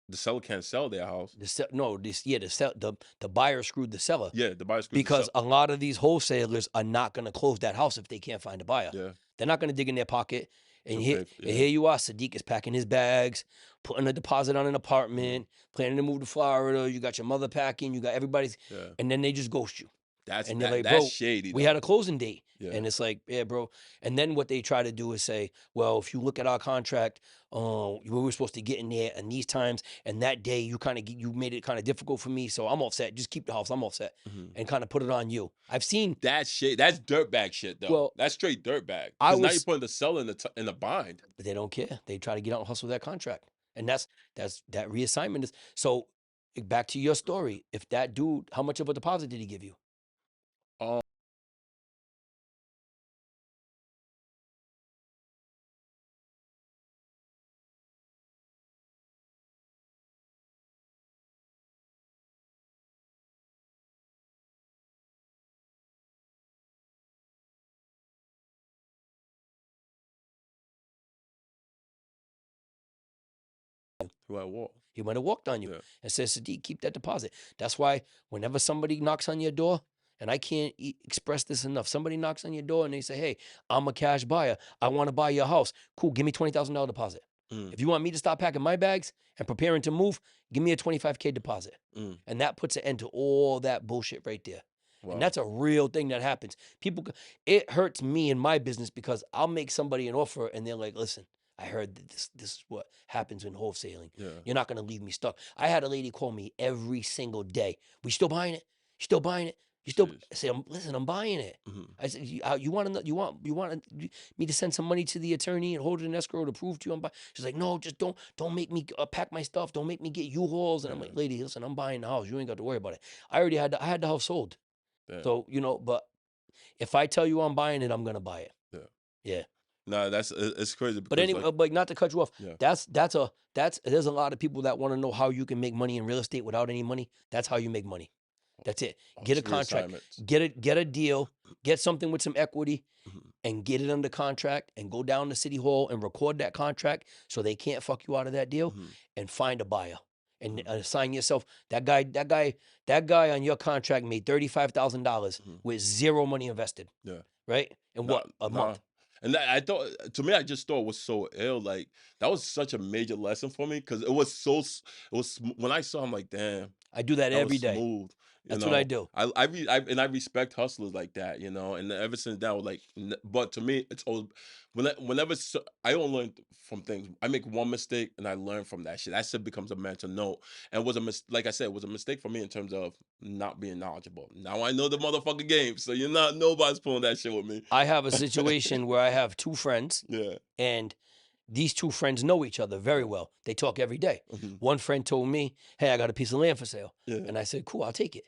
the seller can't sell their house. The buyer screwed the seller. Yeah, the buyer screwed Because the a lot of these wholesalers are not going to close that house if they can't find a buyer. seller. Yeah. They're not going to dig in their pocket. And They'll pay and here you are, Sadiq is packing his bags, putting a deposit on an apartment, planning to move to Florida. You got your mother packing, you got everybody's, Yeah. and then they just ghost you. That's And they're like, that's bro, shady. we though. had a closing date. Yeah. And it's like, yeah, bro. And then what they try to do is say, well, if you look at our contract, we were supposed to get in there and these times, and that day you made it kind of difficult for me, so I'm all set. Just keep the house. I'm all set, and kind of put it on you. I've seen That's shit. That's dirtbag shit though. Well, that's straight dirtbag. I Because now you're was- putting the seller in a bind. but they don't care. They try to get out and hustle that contract, and that reassignment is so. Back to your story. If that dude, how much of a deposit did he give you? Who I walk. He might have walked on you Yeah. and said, Sadiq, keep that deposit. That's why whenever somebody knocks on your door, and I can't express this enough, somebody knocks on your door and they say, hey, I'm a cash buyer. I want to buy your house. Cool, give me $20,000 deposit. If you want me to stop packing my bags and preparing to move, give me a $25K deposit. And that puts an end to all that bullshit right there. Wow. And that's a real thing that happens. It hurts me in my business because I'll make somebody an offer and they're like, listen, I heard that this is what happens in wholesaling. Yeah. You're not going to leave me stuck. I had a lady call me every single day. We still buying it? You still buying it? You still? Jeez. I said, listen, I'm buying it. Mhm. I said, you want me to send some money to the attorney and hold it in escrow to prove to you I'm buying? She's like, no, just don't make me pack my stuff. Don't make me get U-Hauls. And I'm like, lady, listen, I'm buying the house. You ain't got to worry about it. I had the house sold. Yeah. So, but if I tell you I'm buying it, I'm going to buy it. Yeah. Yeah. Nah, it's crazy. But anyway, like, not to cut you off. Yeah. There's a lot of people that want to know how you can make money in real estate without any money. That's how you make money. That's it. Get a contract, get a deal, get something with some equity, and get it under contract, and go down to City Hall and record that contract so they can't fuck you out of that deal, and find a buyer and assign yourself. That guy on your contract made $35,000 with zero money invested. Yeah. Right. And what a month. And that, I thought, to me, I just thought it was so ill. Like, that was such a major lesson for me because it was when I saw him, like, damn. I do that every was day. Smooth. That's what I do. I respect hustlers like that, and ever since that, I was like, but to me, it's always, whenever I don't learn from things. I make one mistake and I learn from that shit. That shit becomes a mental note. And like I said, it was a mistake for me in terms of not being knowledgeable. Now I know the motherfucking game, so nobody's pulling that shit with me. I have a situation where I have two friends. Yeah. And these two friends know each other very well. They talk every day. One friend told me, hey, I got a piece of land for sale. Yeah. And I said, cool, I'll take it.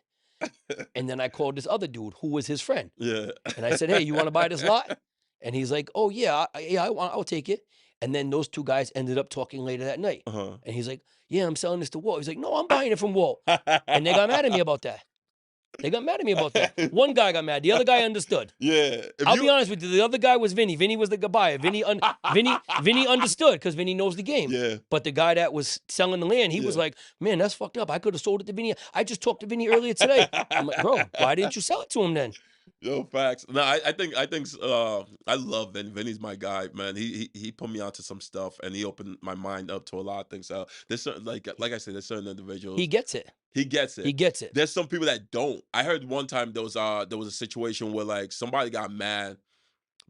And then I called this other dude who was his friend. Yeah. And I said, hey, you want to buy this lot? And he's like, oh, yeah, I'll take it. And then those two guys ended up talking later that night. And he's like, yeah, I'm selling this to Walt. He's like, no, I'm buying it from Walt. And they got mad at me about that. One guy got mad. The other guy understood. Yeah. I'll be honest with you. The other guy was Vinny. Vinny was the buyer. Vinny understood because Vinny knows the game. Yeah. But the guy that was selling the land, he was like, man, that's fucked up. I could have sold it to Vinny. I just talked to Vinny earlier today. I'm like, bro, why didn't you sell it to him then? Yo, facts. No, I think I love Vinny. Vinny's my guy, man. He put me onto some stuff and he opened my mind up to a lot of things. There's certain, like I said, there's certain individuals. He gets it. He gets it. He gets it. There's some people that don't. I heard one time there was a situation where like somebody got mad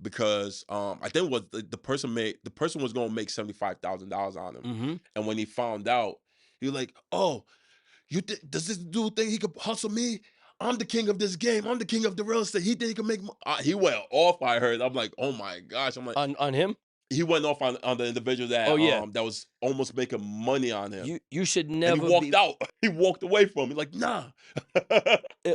because I think it was the person was gonna make $75,000 on him, and when he found out, he was like, "Oh, does this dude think he could hustle me? I'm the king of this game. I'm the king of the real estate. He think he can make." He went off. I heard. I'm like, oh my gosh. I'm like, on him. He went off on the individual that that was almost making money on him. You should never. And he walked out. He walked away from me. Like, nah.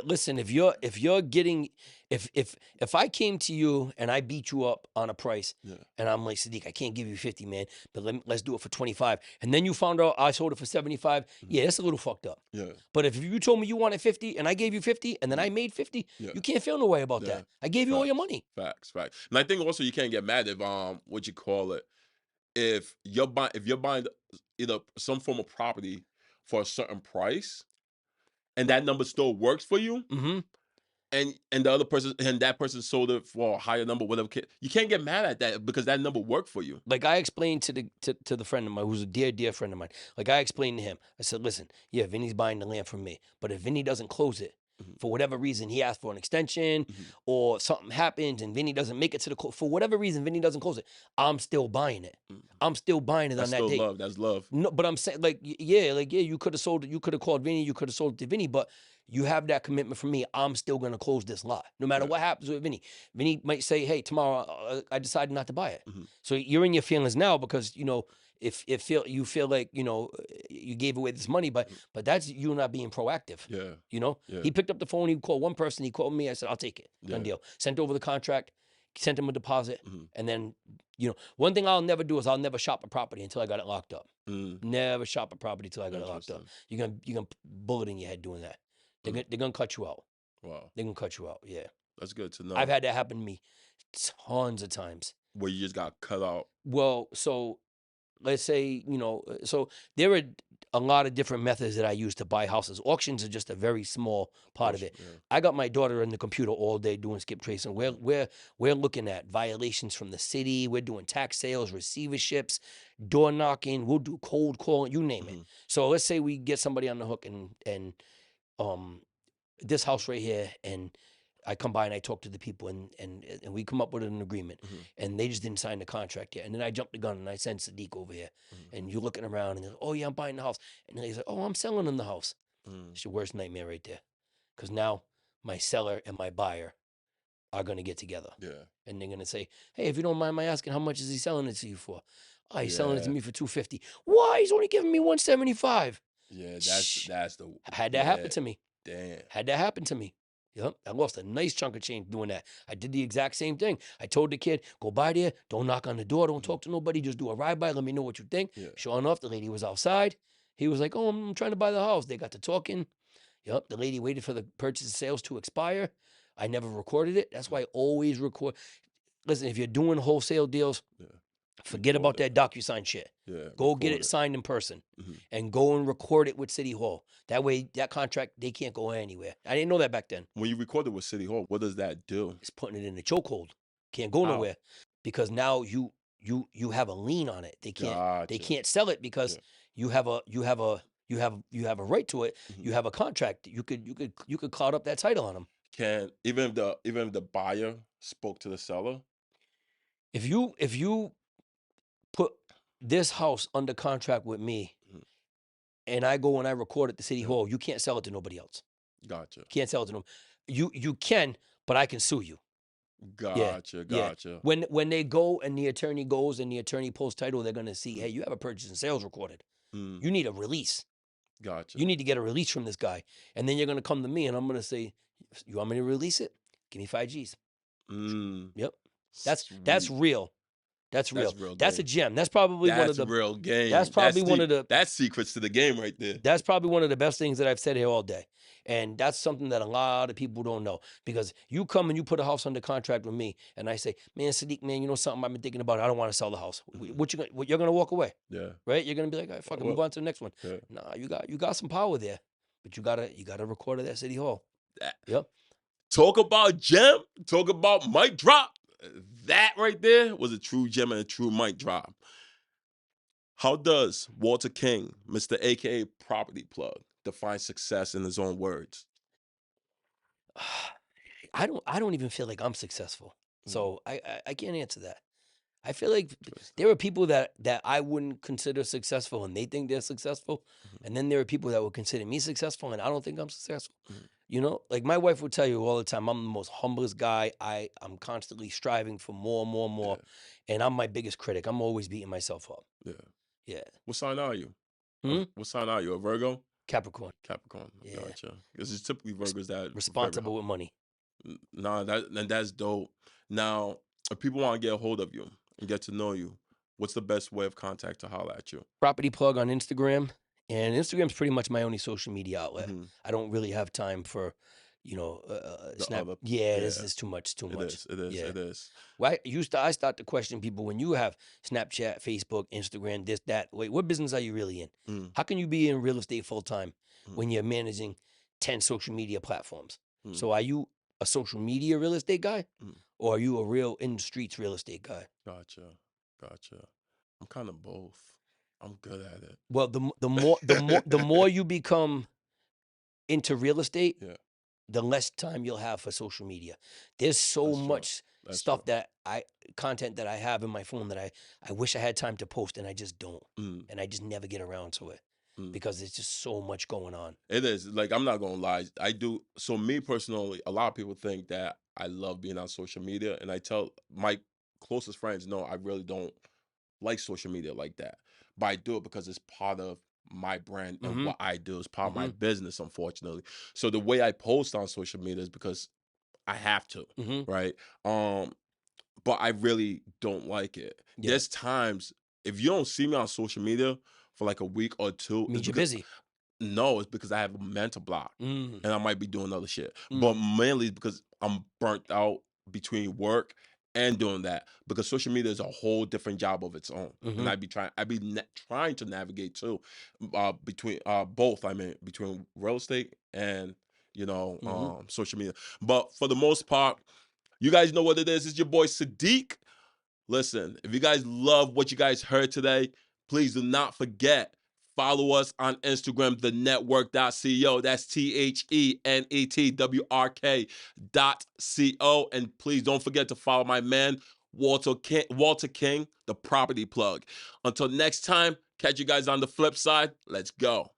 Listen, if you're getting If I came to you and I beat you up on a price, Yeah. and I'm like, Sadiq, I can't give you 50, man, but let's do it for 25, and then you found out I sold it for 75, yeah, that's a little fucked up. Yeah. But if you told me you wanted 50 and I gave you 50 and then I made 50, Yeah. you can't feel no way about Yeah. that. I gave you all your money. Facts. And I think also you can't get mad if what you call it, if you're buying either some form of property for a certain price and that number still works for you, Mm-hmm. and the other person and that person sold it for a higher number, whatever. You can't get mad at that because that number worked for you. Like I explained to the friend of mine, who's a dear friend of mine. Like I explained to him, I said, listen, yeah, Vinny's buying the land from me, but if Vinny doesn't close it, for whatever reason, he asked for an extension or something happens and Vinny doesn't make it to for whatever reason, Vinny doesn't close it, I'm still buying it. I'm still buying it That's on that still date. love. That's love. No, but I'm saying, like, yeah, you could have sold it. You could have called Vinny. You could have sold it to Vinny, but you have that commitment from me. I'm still going to close this lot, no matter what happens with Vinny. Vinny might say, hey, tomorrow I decided not to buy it. So you're in your feelings now because, if you feel like, you gave away this money, but that's you not being proactive. Yeah. He picked up the phone. He called one person. He called me. I said, I'll take it. Done deal. Sent over the contract, sent him a deposit. And then, one thing I'll never do is I'll never shop a property until I got it locked up. Never shop a property till I got it locked up. You're gonna bullet in your head doing that. They're gonna cut you out. Wow. They're gonna cut you out. Yeah. That's good to know. I've had that happen to me tons of times. Where you just got cut out. Well, so let's say, so there are a lot of different methods that I use to buy houses. Auctions are just a very small part of it. Yeah. I got my daughter in the computer all day doing skip tracing. We're looking at violations from the city. We're doing tax sales, receiverships, door knocking. We'll do cold calling, you name it. So let's say we get somebody on the hook and this house right here, and I come by and I talk to the people and we come up with an agreement, and they just didn't sign the contract yet. And then I jump the gun and I send Sadiq over here, and you're looking around and oh yeah, I'm buying the house, and then he's like, oh, I'm selling them the house. It's your worst nightmare right there, because now my seller and my buyer are gonna get together, and they're gonna say, hey, if you don't mind my asking, how much is he selling it to you for? Oh, he's selling it to me for $250. Why? He's only giving me $175. Yeah, that's the had that happen to me. Damn. Had that happen to me. Yep, I lost a nice chunk of change doing that. I did the exact same thing. I told the kid, go by there, don't knock on the door, don't talk to nobody, just do a ride by, let me know what you think. Sure enough, the lady was outside. He was like, oh, I'm trying to buy the house. They got to talking. Yep, the lady waited for the purchase and sales to expire. I never recorded it. That's why I always record. Listen, if you're doing wholesale deals, forget about that DocuSign shit. Go get it signed in person and go and record it with City Hall. That way, that contract, they can't go anywhere. I didn't know that back then. When you record it with City Hall, what does that do? It's putting it in the chokehold. Can't go nowhere because now you have a lien on it. They can't sell it because you have a right to it. You have a contract. You could cloud up that title on them. Can even if the buyer spoke to the seller? If you put this house under contract with me, and I go and I record at the City Hall, you can't sell it to nobody else. Gotcha. Can't sell it to them. You can, but I can sue you. Gotcha. Yeah. When they go and the attorney goes and the attorney pulls title, they're gonna see, hey, you have a purchase and sales recorded. You need a release. Gotcha. You need to get a release from this guy, and then you're gonna come to me and I'm gonna say, you want me to release it? Give me 5 G's. Yep. That's real. That's real. That's a gem. That's probably one of the real game. That's probably one of the that's secrets to the game right there. That's probably one of the best things that I've said here all day. And that's something that a lot of people don't know, because you come and you put a house under contract with me and I say, man, Sadiq, man, you know something I've been thinking about? I don't want to sell the house. You're going to walk away. Yeah. Right? You're going to be like, all right, fuck it, move on to the next one. Yeah. Nah, you got some power there, but you got to record at that City Hall. Yep. Talk about gem. Talk about mic drop. That right there was a true gem and a true mic drop. How does Walter King, Mr. AKA Property Plug, define success in his own words? I don't even feel like I'm successful. So I can't answer that. I feel like there are people that I wouldn't consider successful and they think they're successful. And then there are people that would consider me successful and I don't think I'm successful. Like my wife would tell you all the time, I'm the most humblest guy. I'm constantly striving for more. And I'm my biggest critic. I'm always beating myself up. Yeah. What sign are you? What sign are you? A Virgo? Capricorn. Yeah. Gotcha. This is typically Virgos that responsible with money. Nah, that's dope. Now, if people want to get a hold of you and get to know you, what's the best way of contact to holler at you? Property Plug on Instagram, and Instagram's pretty much my only social media outlet. Mhm. I don't really have time for, The Snap. other, Yeah, yeah, this is too much. Too it much. is, it is, Yeah. it is. Well, I start to question people when you have Snapchat, Facebook, Instagram, this, that. Wait, what business are you really in? Mm, How can you be in real estate full time mm, when you're managing 10 social media platforms? mm, So are you a social media real estate guy, mm. or are you a real in the streets real estate guy? Gotcha, gotcha. I'm kind of both. I'm good at it. Well, the more you become into real estate, Yeah, the less time you'll have for social media. There's so that's true. much That's stuff true. content that I have in my phone that I wish I had time to post, and I just don't. Mm, And I just never get around to it mm. because there's just so much going on. It is. Like, I'm not gonna lie. I do. So me personally, a lot of people think that I love being on social media, and I tell my closest friends, no, I really don't like social media like that. But I do it because it's part of my brand and Mhm. what I do. It's part of my Mhm. business, unfortunately. So the way I post on social media is because I have to, Mhm. right? But I really don't like it. Yeah. There's times if you don't see me on social media for like a week or two, it's Means you're because busy. no, it's because I have a mental block Mm. and I might be doing other shit. But Mm. mainly it's because I'm burnt out between work and doing that because social media is a whole different job of its own. And Mhm. trying to navigate too between both. I mean, between real estate and Mhm. social media. But for the most part, you guys know what it is. It's your boy Sadiq. Listen, if you guys love what you guys heard today, please do not forget, follow us on Instagram, the network.co. That's THENETWRK.co. And please don't forget to follow my man, Walter King, the property plug. Until next time, catch you guys on the flip side. Let's go.